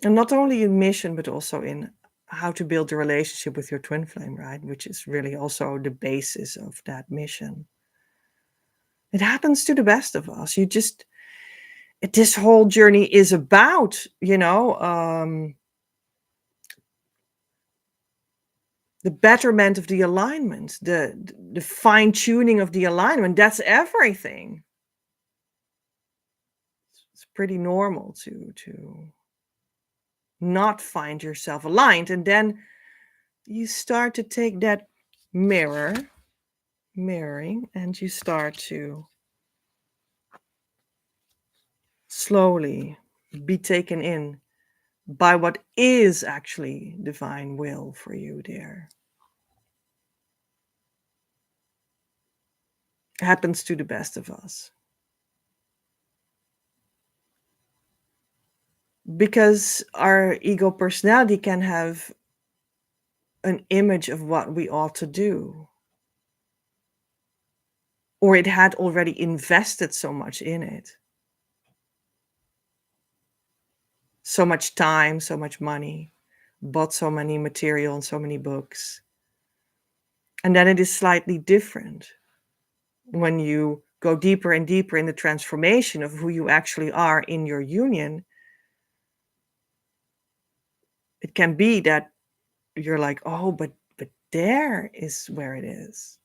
And not only in mission, but also in how to build a relationship with your twin flame, right? Which is really also the basis of that mission. It happens to the best of us. You just, this whole journey is about, the betterment of the alignment, the fine tuning of the alignment. That's everything. It's pretty normal to not find yourself aligned, and then you start to take that mirroring, and you start to slowly be taken in by what is actually divine will for you there. It happens to the best of us. Because our ego personality can have an image of what we ought to do, or it had already invested so much in it, so much time, so much money, bought so many material and so many books. And then it is slightly different when you go deeper and deeper in the transformation of who you actually are in your union. It can be that you're like, oh, but there is where it is.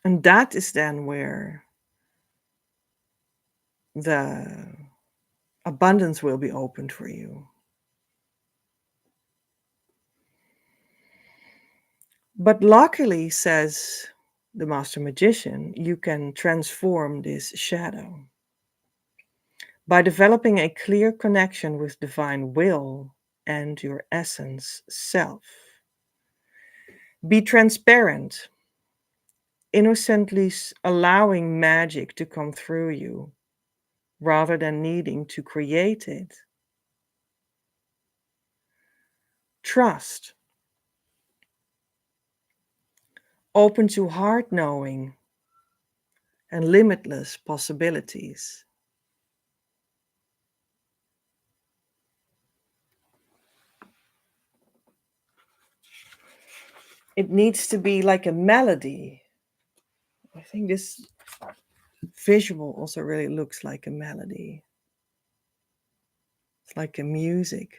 And that is then where the abundance will be opened for you. But luckily, says the master magician, you can transform this shadow by developing a clear connection with divine will and your essence self. Be transparent, innocently allowing magic to come through you rather than needing to create it. Trust, open to heart knowing and limitless possibilities. It needs to be like a melody. I think this visual also really looks like a melody. It's like a music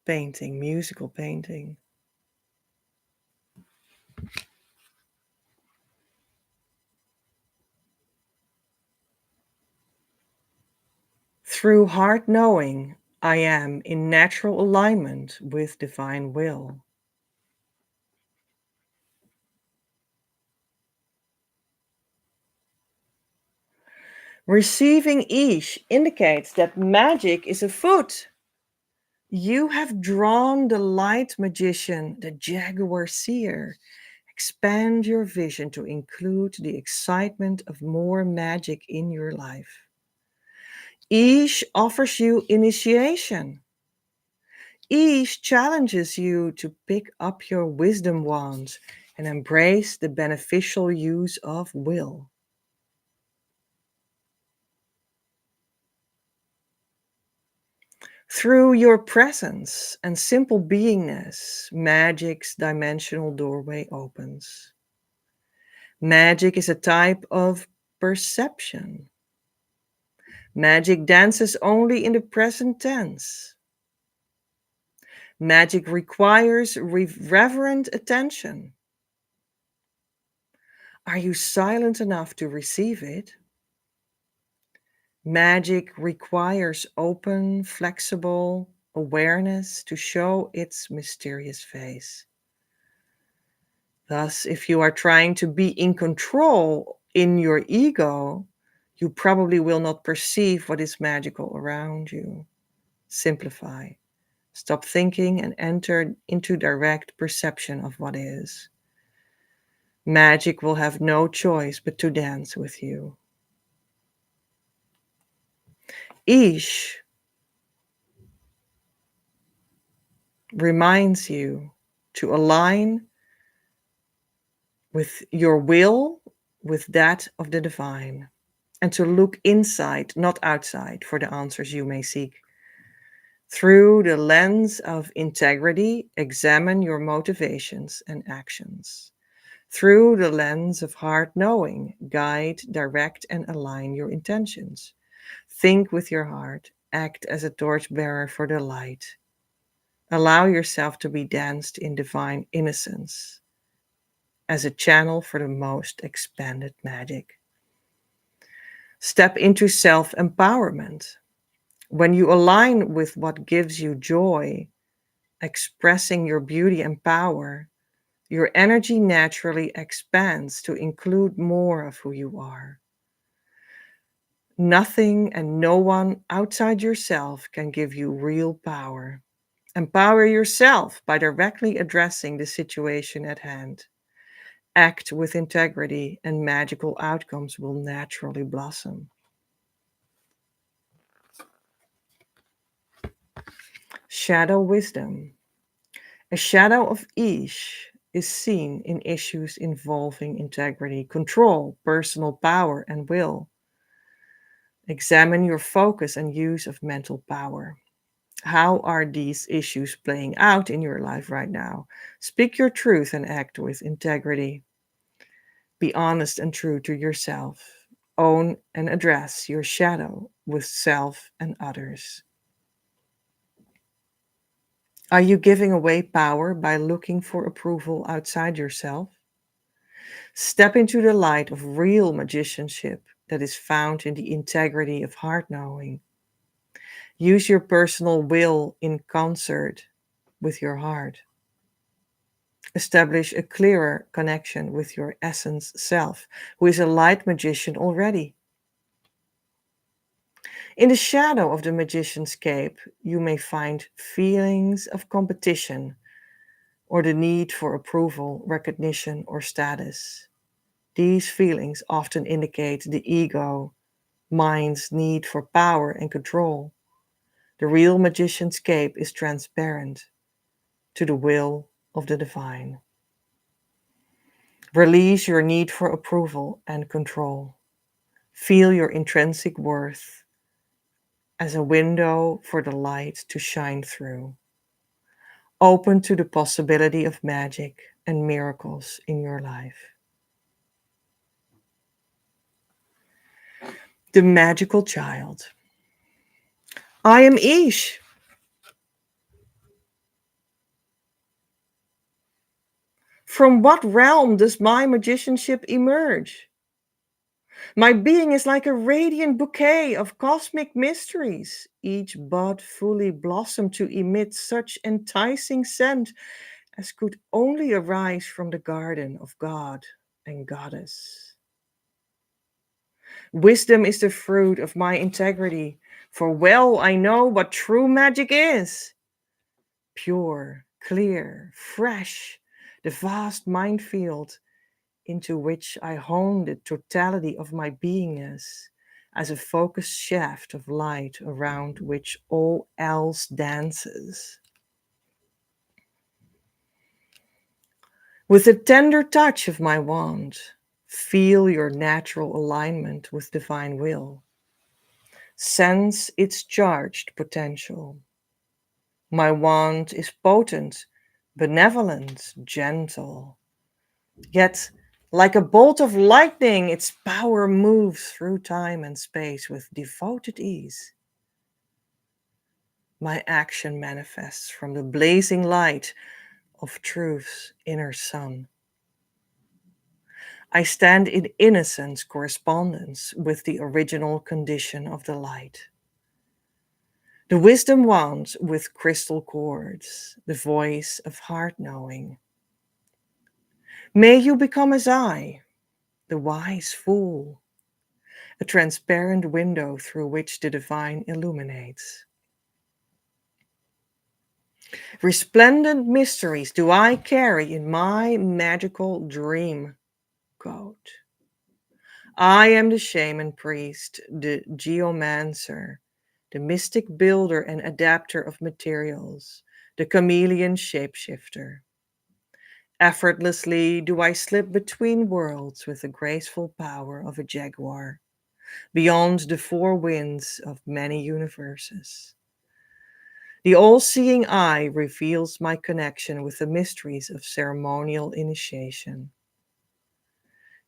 painting, musical painting. Through heart knowing, I am in natural alignment with divine will. Receiving Ish indicates that magic is afoot. You have drawn the light magician, the jaguar seer. Expand your vision to include the excitement of more magic in your life. Ish offers you initiation. Ish challenges you to pick up your wisdom wand and embrace the beneficial use of will. Through your presence and simple beingness, magic's dimensional doorway opens. Magic is a type of perception. Magic dances only in the present tense. Magic requires reverent attention. Are you silent enough to receive it? Magic requires open, flexible awareness to show its mysterious face. Thus, if you are trying to be in control in your ego, you probably will not perceive what is magical around you. Simplify. Stop thinking and enter into direct perception of what is. Magic will have no choice but to dance with you. Ish reminds you to align with your will with that of the divine and to look inside, not outside, for the answers you may seek. Through the lens of integrity, examine your motivations and actions. Through the lens of heart knowing, guide, direct, and align your intentions. Think with your heart, act as a torchbearer for the light. Allow yourself to be danced in divine innocence as a channel for the most expanded magic. Step into self empowerment. When you align with what gives you joy, expressing your beauty and power, your energy naturally expands to include more of who you are. Nothing and no one outside yourself can give you real power. Empower yourself by directly addressing the situation at hand. Act with integrity, and magical outcomes will naturally blossom. Shadow wisdom. A shadow of Ish is seen in issues involving integrity, control, personal power, and will. Examine your focus and use of mental power. How are these issues playing out in your life right now? Speak your truth and act with integrity. Be honest and true to yourself. Own and address your shadow with self and others. Are you giving away power by looking for approval outside yourself? Step into the light of real magicianship that is found in the integrity of heart knowing. Use your personal will in concert with your heart. Establish a clearer connection with your essence self, who is a light magician already. In the shadow of the magician's cape, you may find feelings of competition or the need for approval, recognition, or status. These feelings often indicate the ego, mind's need for power and control. The real magician's cape is transparent to the will of the divine. Release your need for approval and control. Feel your intrinsic worth as a window for the light to shine through, open to the possibility of magic and miracles in your life. The magical child. I am Ish. From what realm does my magicianship emerge? My being is like a radiant bouquet of cosmic mysteries, each bud fully blossomed to emit such enticing scent as could only arise from the garden of God and Goddess. Wisdom is the fruit of my integrity, for well I know what true magic is. Pure, clear, fresh, the vast mind field into which I hone the totality of my beingness as a focused shaft of light around which all else dances. With the tender touch of my wand, feel your natural alignment with divine will. Sense its charged potential. My wand is potent, benevolent, gentle. Yet, like a bolt of lightning, its power moves through time and space with devoted ease. My action manifests from the blazing light of truth's inner sun. I stand in innocent correspondence with the original condition of the light. The wisdom wand with crystal chords, the voice of heart knowing. May you become as I, the wise fool, a transparent window through which the divine illuminates. Resplendent mysteries do I carry in my magical dream coat. I am the shaman priest, the geomancer, the mystic builder and adapter of materials, the chameleon shapeshifter. Effortlessly do I slip between worlds with the graceful power of a jaguar, beyond the four winds of many universes. The all-seeing eye reveals my connection with the mysteries of ceremonial initiation.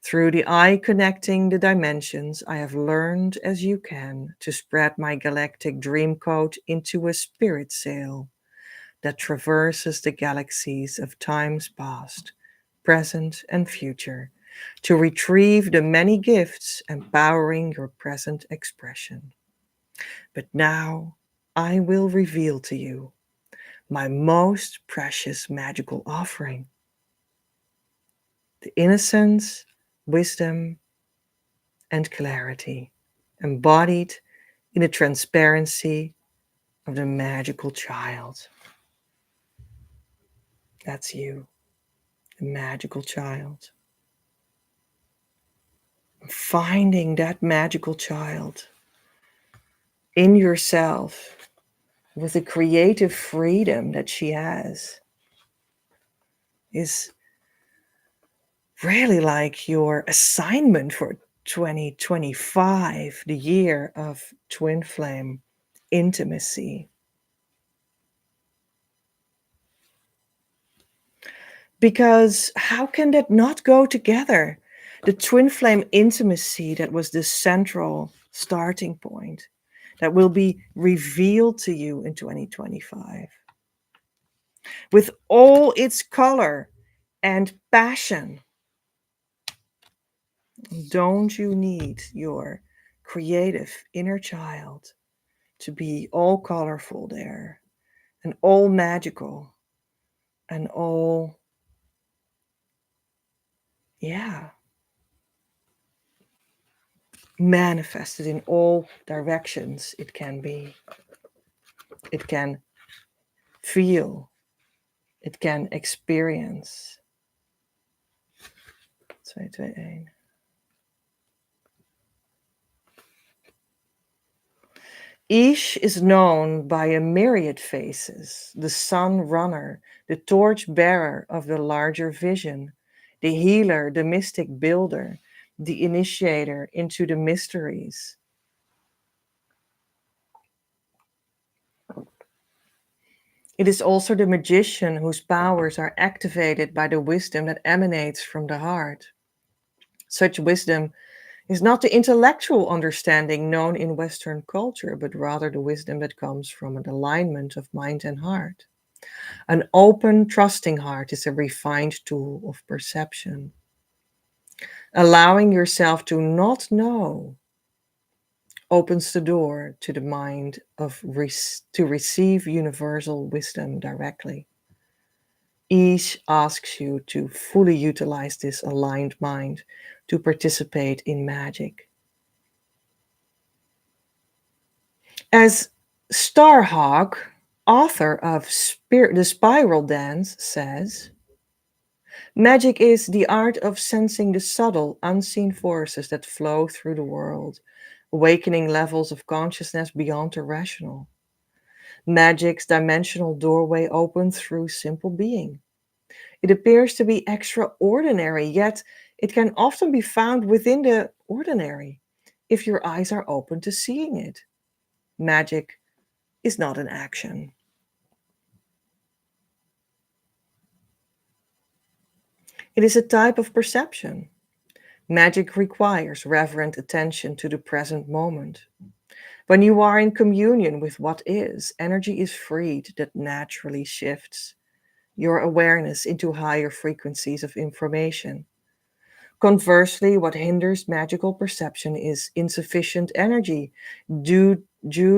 Through the eye connecting the dimensions, I have learned, as you can, to spread my galactic dream code into a spirit sail that traverses the galaxies of times past, present, and future, to retrieve the many gifts empowering your present expression. But now I will reveal to you my most precious magical offering, the innocence, wisdom, and clarity embodied in the transparency of the magical child. That's you, the magical child. Finding that magical child in yourself with the creative freedom that she has is really like your assignment for 2025, the year of twin flame intimacy. Because how can that not go together? The twin flame intimacy that was the central starting point that will be revealed to you in 2025 with all its color and passion. Don't you need your creative inner child to be all colorful there and all magical and all, yeah, manifested in all directions it can be? It can feel, it can experience. 221. Each is known by a myriad faces: the sun runner, the torch bearer of the larger vision, the healer, the mystic builder, the initiator into the mysteries. It is also the magician whose powers are activated by the wisdom that emanates from the heart. Such wisdom is not the intellectual understanding known in Western culture, but rather the wisdom that comes from an alignment of mind and heart. An open, trusting heart is a refined tool of perception. Allowing yourself to not know opens the door to the mind to receive universal wisdom directly. Each asks you to fully utilize this aligned mind to participate in magic. As Starhawk, author of The Spiral Dance, says, magic is the art of sensing the subtle, unseen forces that flow through the world, awakening levels of consciousness beyond the rational. Magic's dimensional doorway opens through simple being. It appears to be extraordinary, yet it can often be found within the ordinary if your eyes are open to seeing it. Magic is not an action. It is a type of perception. Magic requires reverent attention to the present moment. When you are in communion with what is, energy is freed that naturally shifts your awareness into higher frequencies of information. Conversely, what hinders magical perception is insufficient energy due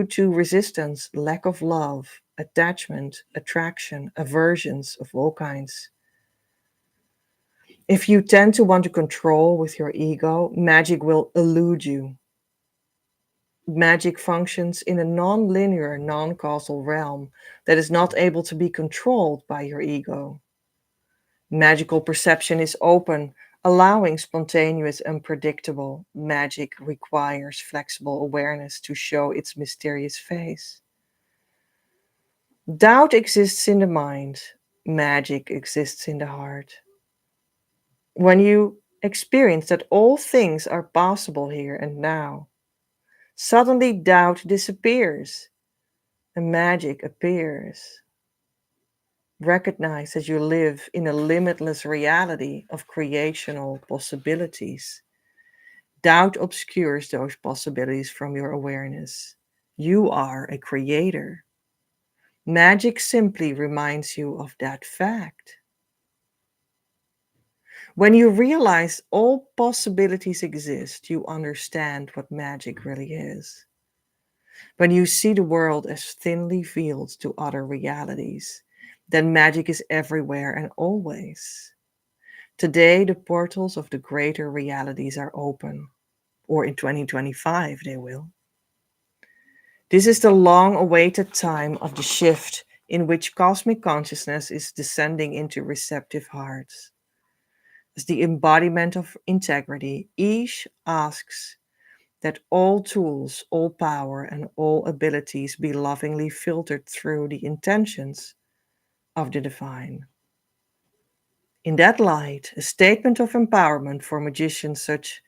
to resistance, lack of love, attachment, attraction, aversions of all kinds. If you tend to want to control with your ego, magic will elude you. Magic functions in a non-linear, non-causal realm that is not able to be controlled by your ego. Magical perception is open, allowing spontaneous and predictable. Magic requires flexible awareness to show its mysterious face. Doubt exists in the mind, magic exists in the heart. When you experience that all things are possible here and now, suddenly doubt disappears and magic appears. Recognize that you live in a limitless reality of creational possibilities. Doubt obscures those possibilities from your awareness. You are a creator. Magic simply reminds you of that fact. When you realize all possibilities exist, you understand what magic really is. When you see the world as thinly veiled to other realities, then magic is everywhere and always. Today, the portals of the greater realities are open, or in 2025 they will. This is the long awaited time of the shift in which cosmic consciousness is descending into receptive hearts. As the embodiment of integrity, each asks that all tools, all power, and all abilities be lovingly filtered through the intentions of the divine. In that light, a statement of empowerment for magicians such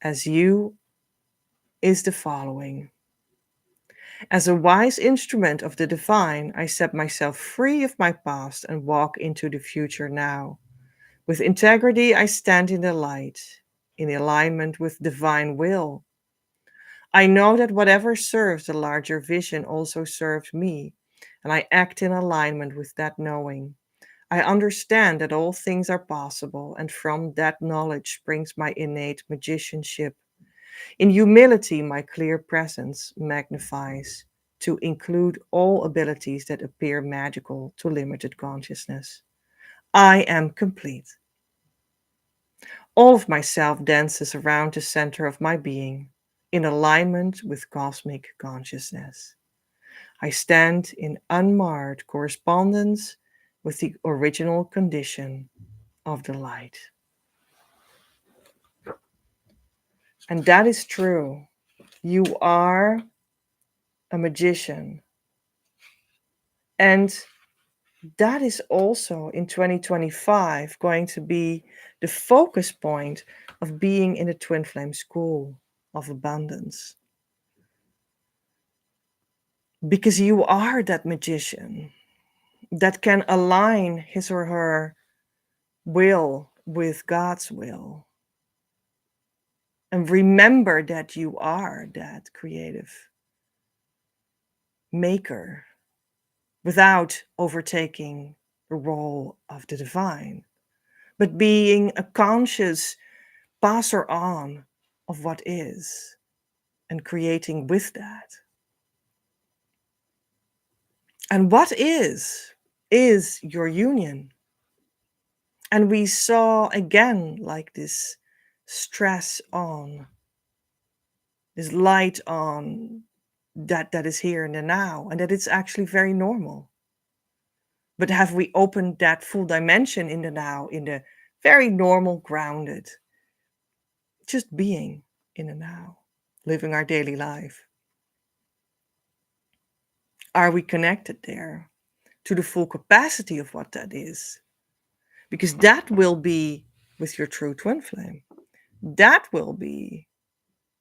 as you is the following. As a wise instrument of the divine, I set myself free of my past and walk into the future now. With integrity, I stand in the light, in alignment with divine will. I know that whatever serves the larger vision also serves me, and I act in alignment with that knowing. I understand that all things are possible, and from that knowledge springs my innate magicianship. In humility, my clear presence magnifies to include all abilities that appear magical to limited consciousness. I am complete. All of myself dances around the center of my being, in alignment with cosmic consciousness. I stand in unmarred correspondence with the original condition of the light. And that is true. You are a magician. And that is also in 2025 going to be the focus point of being in the Twin Flame School of Abundance. Because you are that magician that can align his or her will with God's will. And remember that you are that creative maker without overtaking the role of the divine, but being a conscious passer on of what is and creating with that. And what is your union. And we saw again like this stress on, this light on that is here in the now, and that it's actually very normal. But have we opened that full dimension in the now, in the very normal, grounded, just being in the now, living our daily life? Are we connected there to the full capacity of what that is? Because that will be with your true twin flame. That will be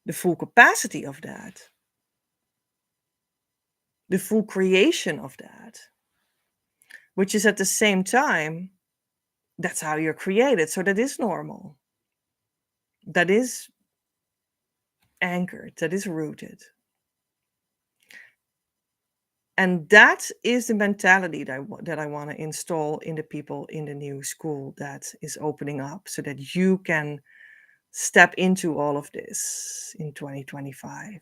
the full capacity of that, the full creation of that, which is at the same time, that's how you're created. So that is normal. That is anchored, that is rooted. And that is the mentality that I want to install in the people in the new school that is opening up so that you can step into all of this in 2025.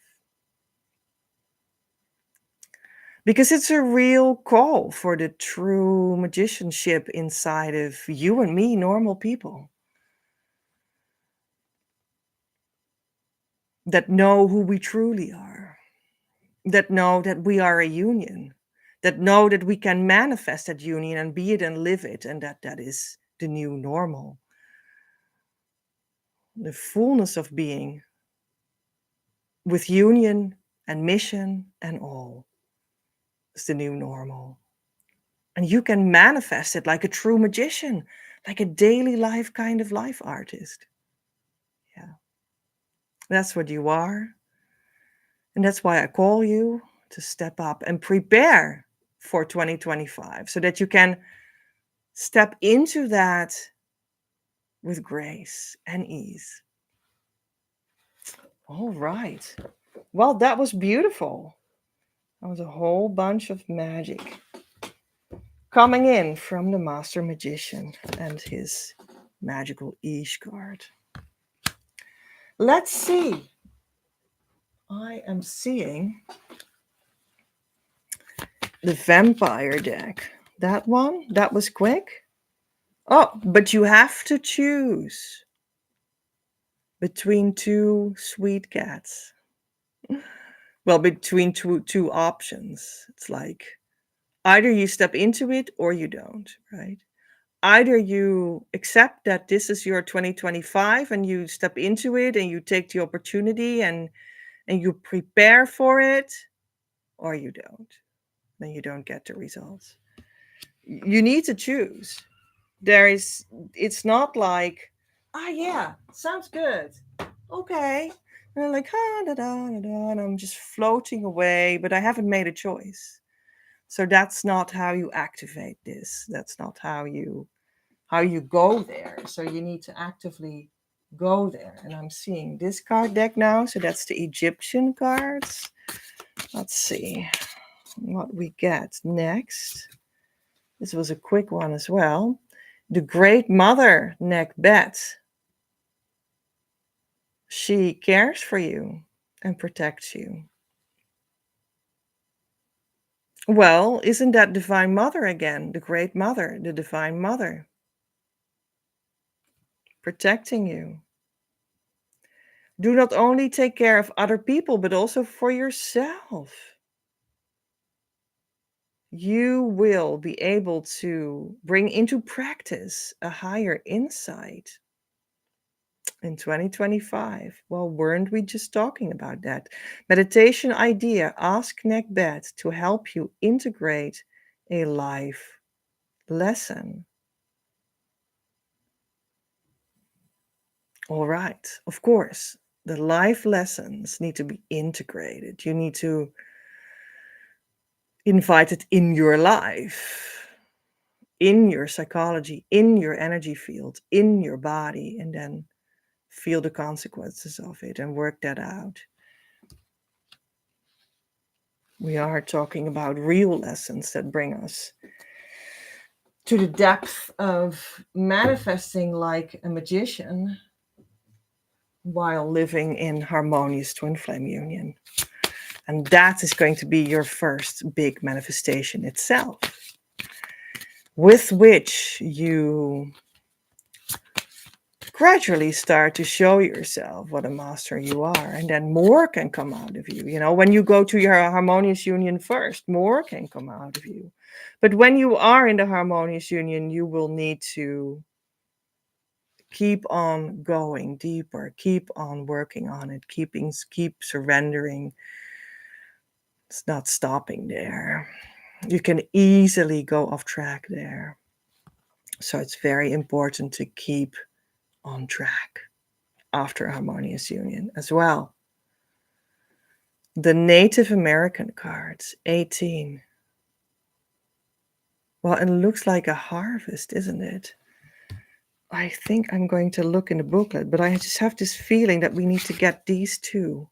Because it's a real call for the true magicianship inside of you and me, normal people, that know who we truly are, that know that we are a union, that know that we can manifest that union and be it and live it, and that is the new normal. The fullness of being with union and mission and all is the new normal. And you can manifest it like a true magician, like a daily life kind of life artist. Yeah. That's what you are. And that's why I call you to step up and prepare for 2025 so that you can step into that with grace and ease. All right. Well, that was beautiful. That was a whole bunch of magic coming in from the Master Magician and his magical Ish card. Let's see. I am seeing the Vampire deck. That one? That was quick? Oh, but you have to choose between two sweet cats. Well, between two options. It's like either you step into it or you don't, right? Either you accept that this is your 2025 and you step into it and you take the opportunity and you prepare for it, or you don't. Then you don't get the results. You need to choose. It's not like, yeah, sounds good. Okay. And I'm like, da, da, da, da, and I'm just floating away, but I haven't made a choice. So that's not how you activate this. That's not how you go there. So you need to actively go there. And I'm seeing this card deck now. So that's the Egyptian cards. Let's see what we get next. This was a quick one as well. The Great Mother, Neckbet. She cares for you and protects you. Well, isn't that Divine Mother again? The Great Mother, the Divine Mother, protecting you. Do not only take care of other people, but also for yourself. You will be able to bring into practice a higher insight in 2025. Well, weren't we just talking about that? Meditation idea, ask Neckbet to help you integrate a life lesson. All right, of course, the life lessons need to be integrated. You need to invite it in your life, in your psychology, in your energy field, in your body, and then feel the consequences of it and work that out. We are talking about real lessons that bring us to the depth of manifesting like a magician while living in harmonious twin flame union. And that is going to be your first big manifestation itself, with which you gradually start to show yourself what a master you are, and then more can come out of you. You know, when you go to your harmonious union first, more can come out of you. But when you are in the harmonious union, you will need to keep on going deeper, keep on working on it, keep surrendering. It's not stopping there. You can easily go off track there. So it's very important to keep on track after harmonious union as well. The Native American cards, 18. Well, it looks like a harvest, isn't it? I think I'm going to look in the booklet, but I just have this feeling that we need to get these two.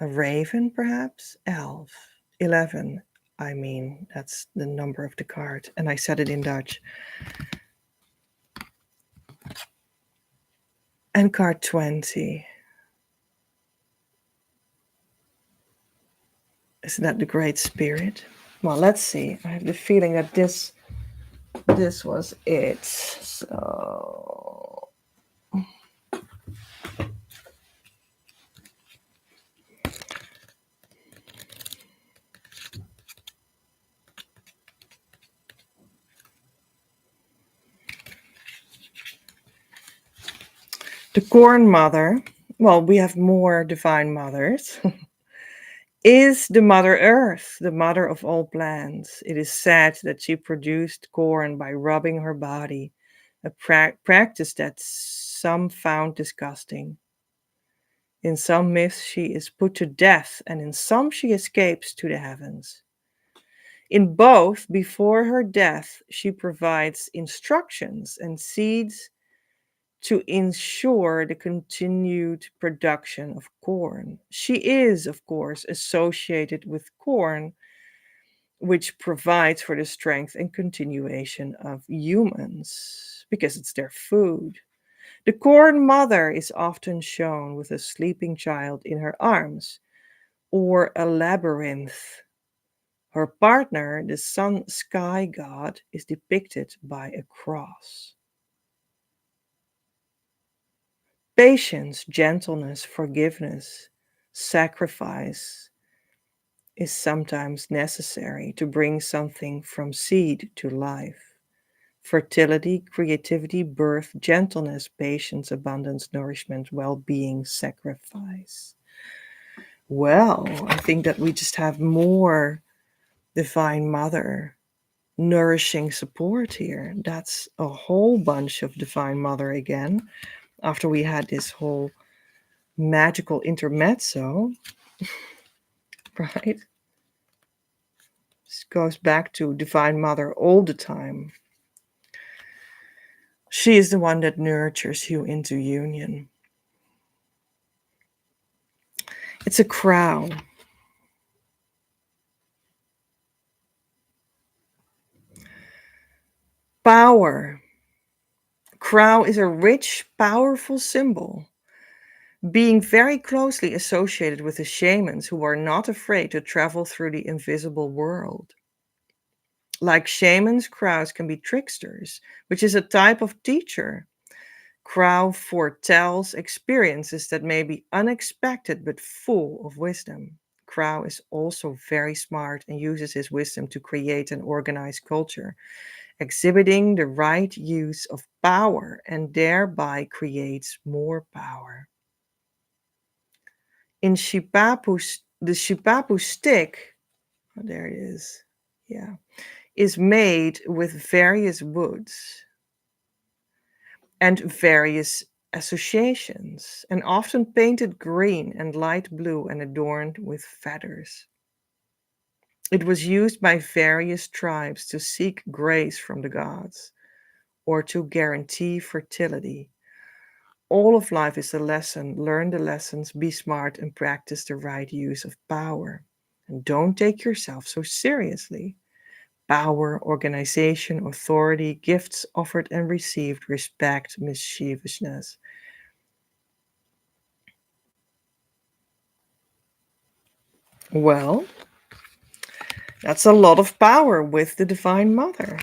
A raven, perhaps? Elf. 11. I mean, that's the number of the card. And I said it in Dutch. And card 20. Isn't that the Great Spirit? Well, let's see. I have the feeling that this was it. So the Corn Mother, well, we have more divine mothers, is the Mother Earth, the mother of all plants. It is said that she produced corn by rubbing her body, a practice that some found disgusting. In some myths, she is put to death, and in some, she escapes to the heavens. In both, before her death, she provides instructions and seeds to ensure the continued production of corn. She is, of course, associated with corn, which provides for the strength and continuation of humans because it's their food. The corn mother is often shown with a sleeping child in her arms or a labyrinth. Her partner, the sun sky god, is depicted by a cross. Patience, gentleness, forgiveness, sacrifice is sometimes necessary to bring something from seed to life. Fertility, creativity, birth, gentleness, patience, abundance, nourishment, well being, sacrifice. Well, I think that we just have more Divine Mother nourishing support here. That's a whole bunch of Divine Mother again, after we had this whole magical intermezzo, right? This goes back to Divine Mother all the time. She is the one that nurtures you into union. It's a crown. Power. Crow is a rich, powerful symbol, being very closely associated with the shamans who are not afraid to travel through the invisible world. Like shamans, crows can be tricksters, which is a type of teacher. Crow foretells experiences that may be unexpected but full of wisdom. Crow is also very smart and uses his wisdom to create an organized culture, exhibiting the right use of power and thereby creates more power. In Shipapu, the Shipapu stick, oh, there it is, yeah, is made with various woods and various associations, and often painted green and light blue and adorned with feathers. It was used by various tribes to seek grace from the gods or to guarantee fertility. All of life is a lesson. Learn the lessons, be smart, and practice the right use of power. And don't take yourself so seriously. Power, organization, authority, gifts offered and received, respect, mischievousness. Well, that's a lot of power with the Divine Mother.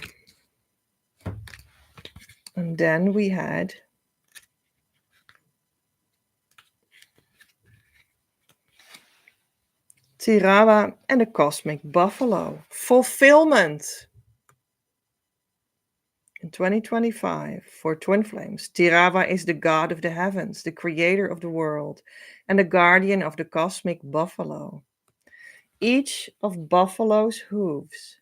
And then we had Tirawa and the Cosmic Buffalo. Fulfillment. In 2025, for Twin Flames, Tirawa is the god of the heavens, the creator of the world, and the guardian of the cosmic buffalo. Each of buffalo's hooves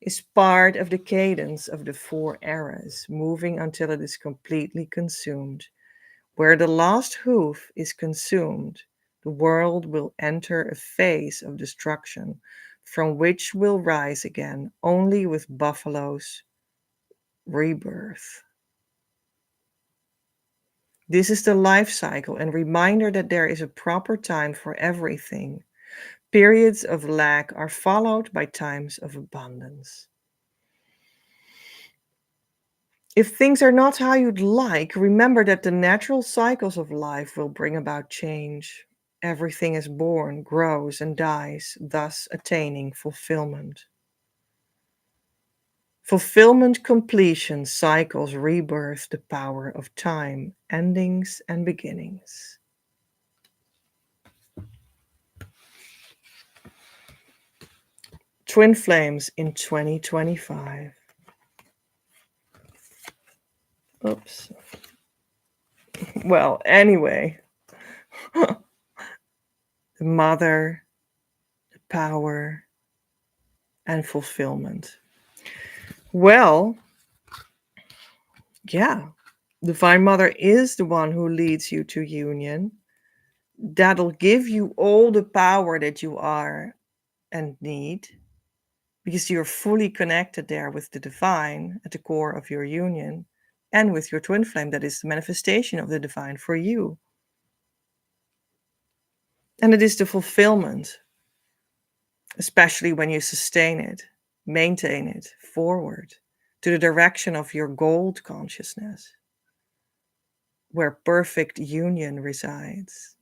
is part of the cadence of the four eras, moving until it is completely consumed. Where the last hoof is consumed, the world will enter a phase of destruction, from which will rise again only with buffalo's rebirth. This is the life cycle and reminder that there is a proper time for everything. Periods of lack are followed by times of abundance. If things are not how you'd like, remember that the natural cycles of life will bring about change. Everything is born, grows, and dies, thus attaining fulfillment. Fulfillment, completion, cycles, rebirth, the power of time, endings and beginnings. Twin Flames in 2025. Oops. Well, anyway, the mother, the power, and fulfillment. Well, yeah, Divine Mother is the one who leads you to union. That'll give you all the power that you are and need because you're fully connected there with the divine at the core of your union and with your twin flame that is the manifestation of the divine for you. And it is the fulfillment, especially when you sustain it, maintain it forward to the direction of your gold consciousness, where perfect union resides.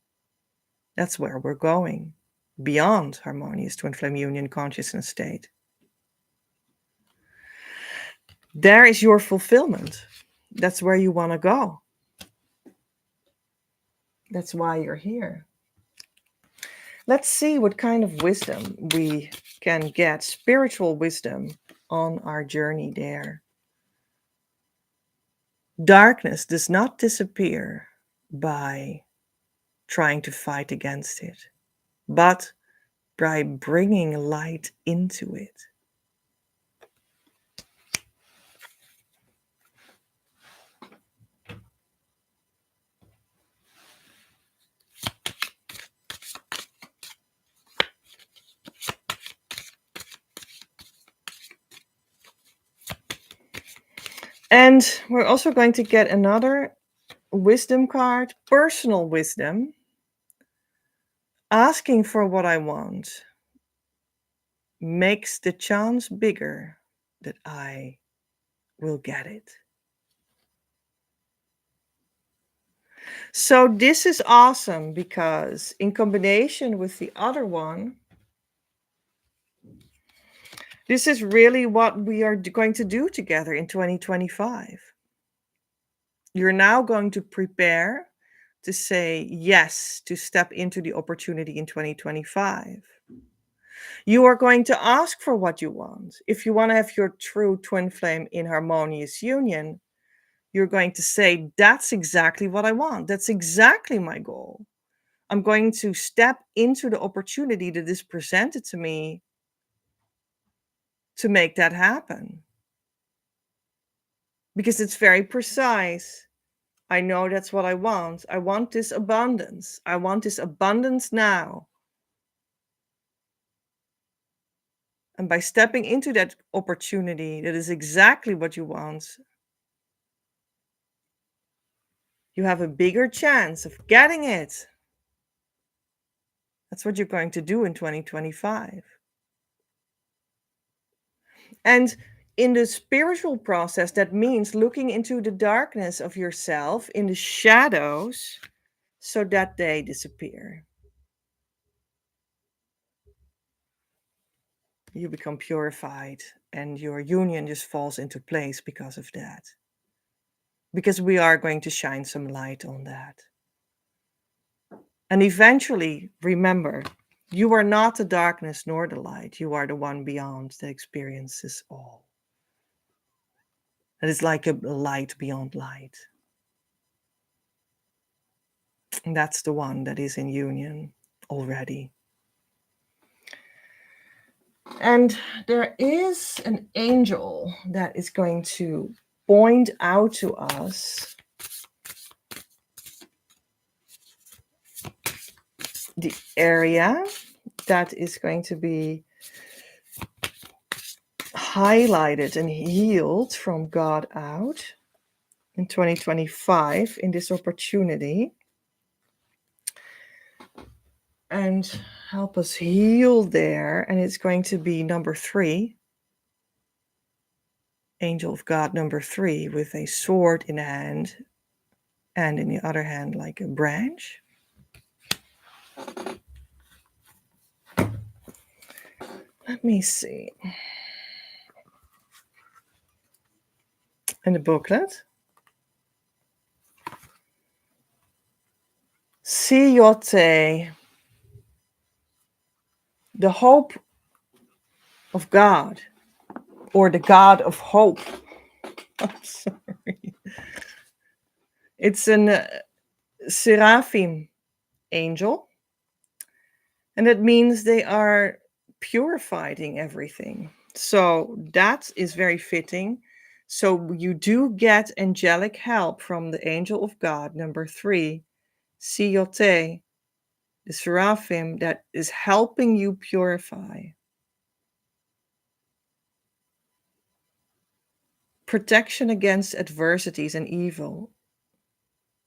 That's where we're going, beyond harmonious twin flame union consciousness state. There is your fulfillment. That's where you want to go. That's why you're here. Let's see what kind of wisdom we can get, spiritual wisdom, on our journey there. Darkness does not disappear by trying to fight against it, but by bringing light into it. And we're also going to get another wisdom card, personal wisdom, asking for what I want makes the chance bigger that I will get it. So this is awesome because in combination with the other one, this is really what we are going to do together in 2025. You're now going to prepare to say yes to step into the opportunity in 2025. You are going to ask for what you want. If you want to have your true twin flame in harmonious union, you're going to say, that's exactly what I want. That's exactly my goal. I'm going to step into the opportunity that is presented to me to make that happen. Because it's very precise. I know that's what I want. I want this abundance. I want this abundance now. And by stepping into that opportunity that is exactly what you want, you have a bigger chance of getting it. That's what you're going to do in 2025. And in the spiritual process, that means looking into the darkness of yourself, in the shadows, so that they disappear. You become purified, and your union just falls into place because of that. Because we are going to shine some light on that. And eventually, remember, you are not the darkness nor the light. You are the one beyond that experiences all. That is like a light beyond light. And that's the one that is in union already. And there is an angel that is going to point out to us the area that is going to be highlighted and healed from God out in 2025 in this opportunity, and help us heal there. And it's going to be number 3, angel of God number 3, with a sword in hand and in the other hand like a branch. Let me see. In the booklet, Siyote, the hope of God, or the God of hope. I'm sorry. It's an seraphim angel, and that means they are purifying everything. So that is very fitting. So you do get angelic help from the angel of God, number 3, Siyote, the seraphim that is helping you purify. Protection against adversities and evil,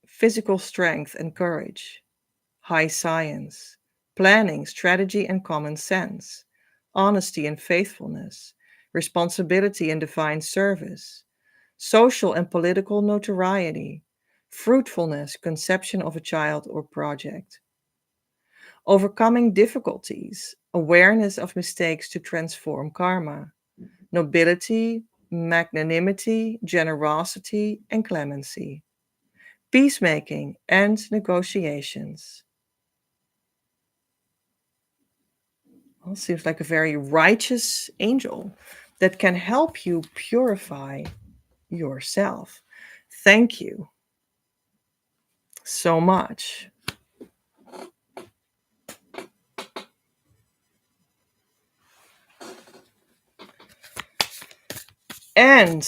physical strength and courage, high science, planning, strategy and common sense, honesty and faithfulness, responsibility and divine service, social and political notoriety, fruitfulness, conception of a child or project, overcoming difficulties, awareness of mistakes to transform karma, nobility, magnanimity, generosity, and clemency, peacemaking, and negotiations. Well, seems like a very righteous angel that can help you purify yourself. Thank you so much. And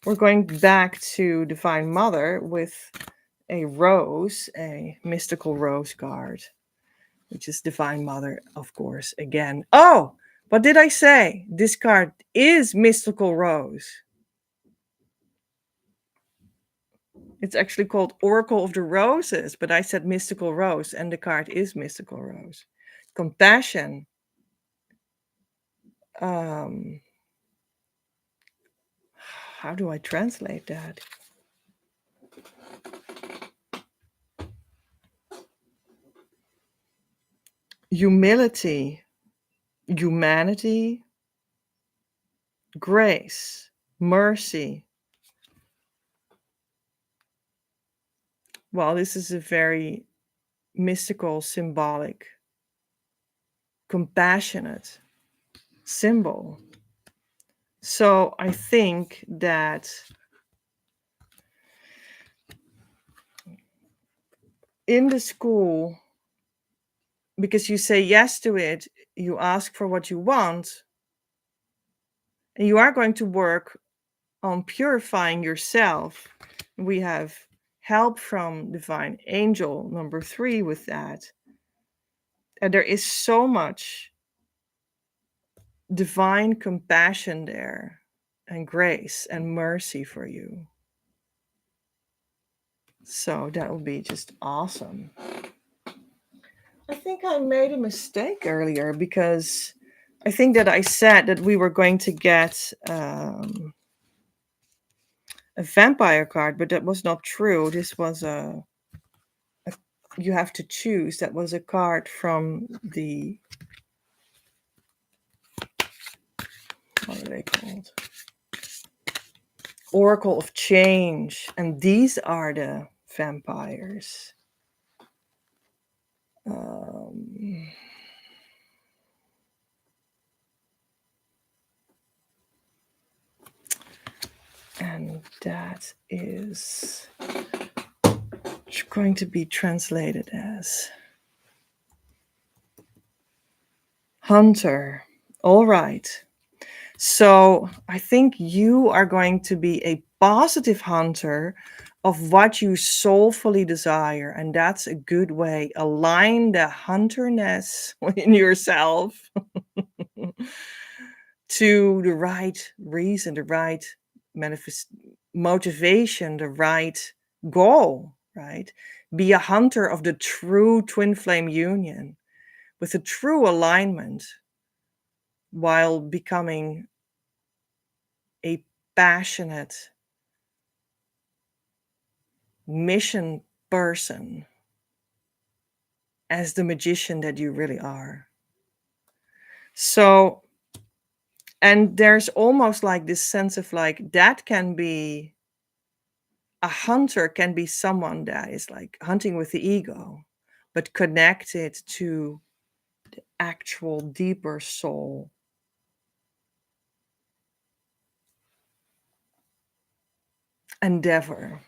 we're going back to Divine Mother with a rose, a mystical rose card, which is Divine Mother, of course, again. Oh, what did I say? This card is Mystical Rose. It's actually called Oracle of the Roses, but I said Mystical Rose, and the card is Mystical Rose. Compassion, um, how do I translate that? Humility, humanity, grace, mercy. Well, this is a very mystical, symbolic, compassionate symbol. So I think that in the school, because you say yes to it, you ask for what you want, and you are going to work on purifying yourself. We have help from divine angel number 3 with that. And there is so much divine compassion there, and grace and mercy for you. So that would be just awesome. I think I made a mistake earlier because I think that I said that we were going to get a vampire card, but that was not true. This was a you have to choose. That was a card from the, what are they called? Oracle of Change, and these are the vampires. And that is going to be translated as Hunter. All right. So I think you are going to be a positive hunter of what you soulfully desire. And that's a good way. Align the hunterness in yourself to the right reason, the right motivation, the right goal, right? Be a hunter of the true twin flame union with a true alignment while becoming a passionate mission person as the magician that you really are. So, and there's almost like this sense of like that can be a hunter, can be someone that is like hunting with the ego, but connected to the actual deeper soul. Endeavor.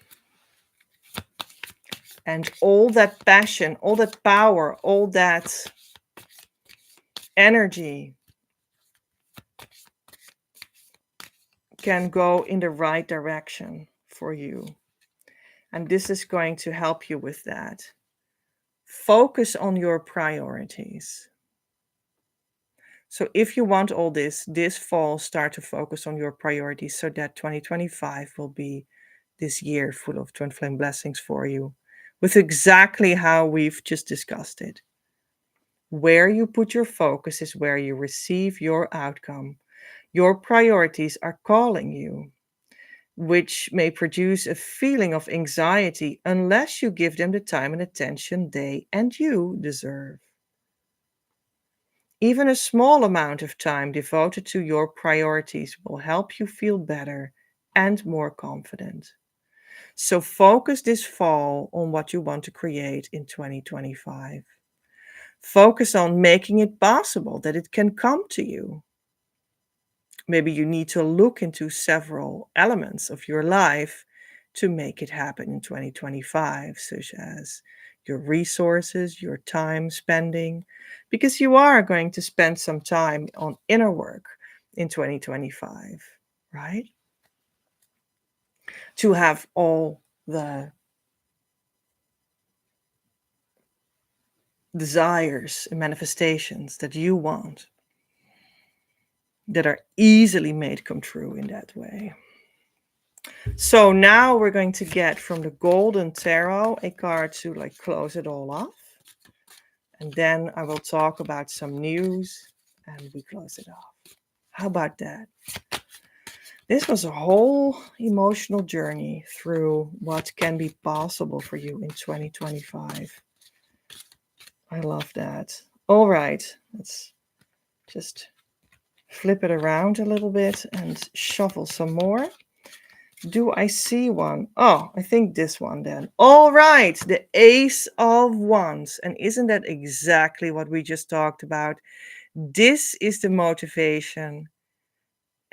And all that passion, all that power, all that energy can go in the right direction for you. And this is going to help you with that. Focus on your priorities. So if you want all this fall, start to focus on your priorities so that 2025 will be this year full of twin flame blessings for you, with exactly how we've just discussed it. Where you put your focus is where you receive your outcome. Your priorities are calling you, which may produce a feeling of anxiety unless you give them the time and attention they and you deserve. Even a small amount of time devoted to your priorities will help you feel better and more confident. So focus this fall on what you want to create in 2025. Focus on making it possible that it can come to you. Maybe you need to look into several elements of your life to make it happen in 2025, such as your resources, your time spending, because you are going to spend some time on inner work in 2025, right? To have all the desires and manifestations that you want that are easily made come true in that way. So now we're going to get from the Golden Tarot a card to like close it all off. And then I will talk about some news and we close it off. How about that? This was a whole emotional journey through what can be possible for you in 2025. I love that. All right, let's just flip it around a little bit and shuffle some more. Do I see one? Oh, I think this one then. All right, the Ace of Wands. And isn't that exactly what we just talked about? This is the motivation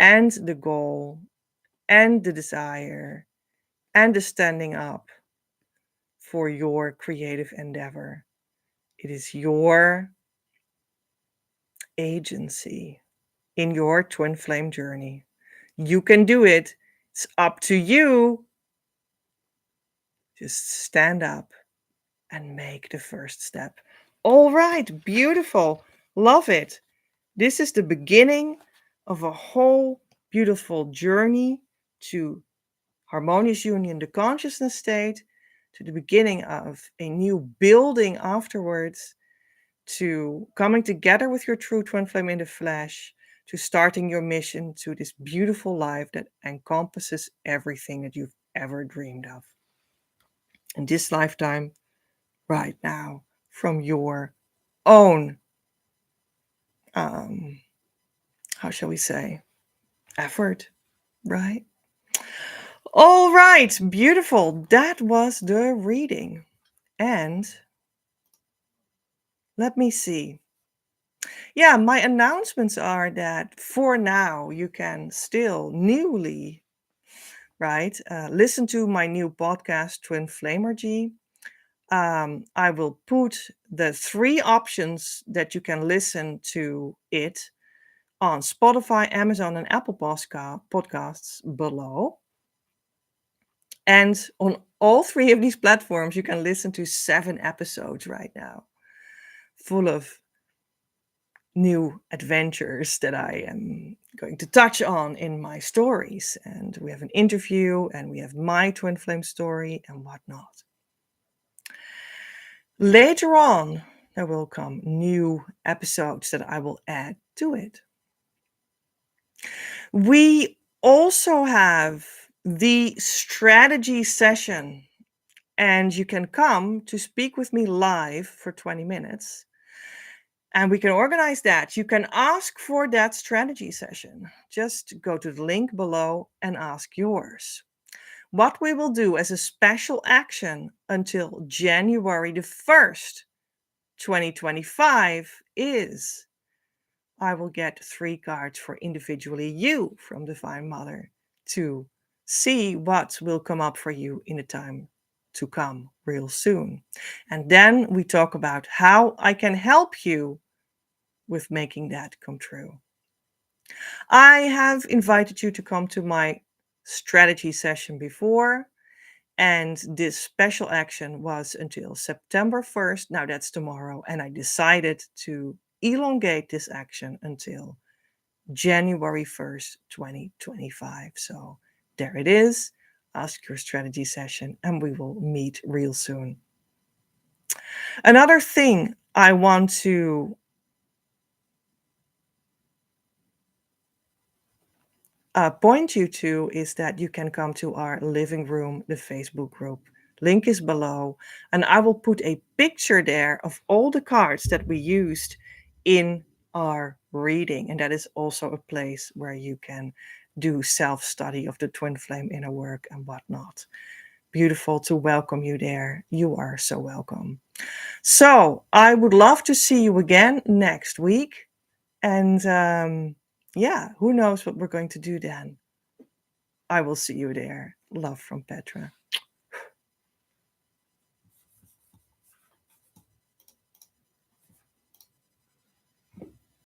and the goal and the desire and the standing up for your creative endeavor. It is your agency in your twin flame journey. You can do it. It's up to you. Just stand up and make the first step. All right, beautiful. Love it. This is the beginning of a whole beautiful journey to harmonious union, the consciousness state, to the beginning of a new building afterwards, to coming together with your true twin flame in the flesh, to starting your mission to this beautiful life that encompasses everything that you've ever dreamed of in this lifetime, right now, from your own, um, how shall we say, effort, right? All right, beautiful. That was the reading. And let me see. Yeah, my announcements are that for now you can still newly, right, listen to my new podcast, Twin Flamergy. I will put the 3 options that you can listen to it on Spotify, Amazon, and Apple podcasts below. And on all 3 of these platforms, you can listen to 7 episodes right now, full of new adventures that I am going to touch on in my stories. And we have an interview, and we have my twin flame story and whatnot. Later on, there will come new episodes that I will add to it. We also have the strategy session, and you can come to speak with me live for 20 minutes. And we can organize that. You can ask for that strategy session. Just go to the link below and ask yours. What we will do as a special action until January the 1st, 2025 is I will get 3 cards for individually you from Divine Mother to see what will come up for you in the time to come real soon. And then we talk about how I can help you with making that come true. I have invited you to come to my strategy session before, and this special action was until September 1st. Now that's tomorrow, and I decided to elongate this action until January 1st, 2025. So there it is. Ask your strategy session, and we will meet real soon. Another thing I want to point you to is that you can come to our living room, the Facebook group. Link is below, and I will put a picture there of all the cards that we used in our reading, and that is also a place where you can do self-study of the twin flame inner work and whatnot. Beautiful to welcome you there. You are so welcome. So I would love to see you again next week, and yeah, who knows what we're going to do then. I will see you there. Love from Petra.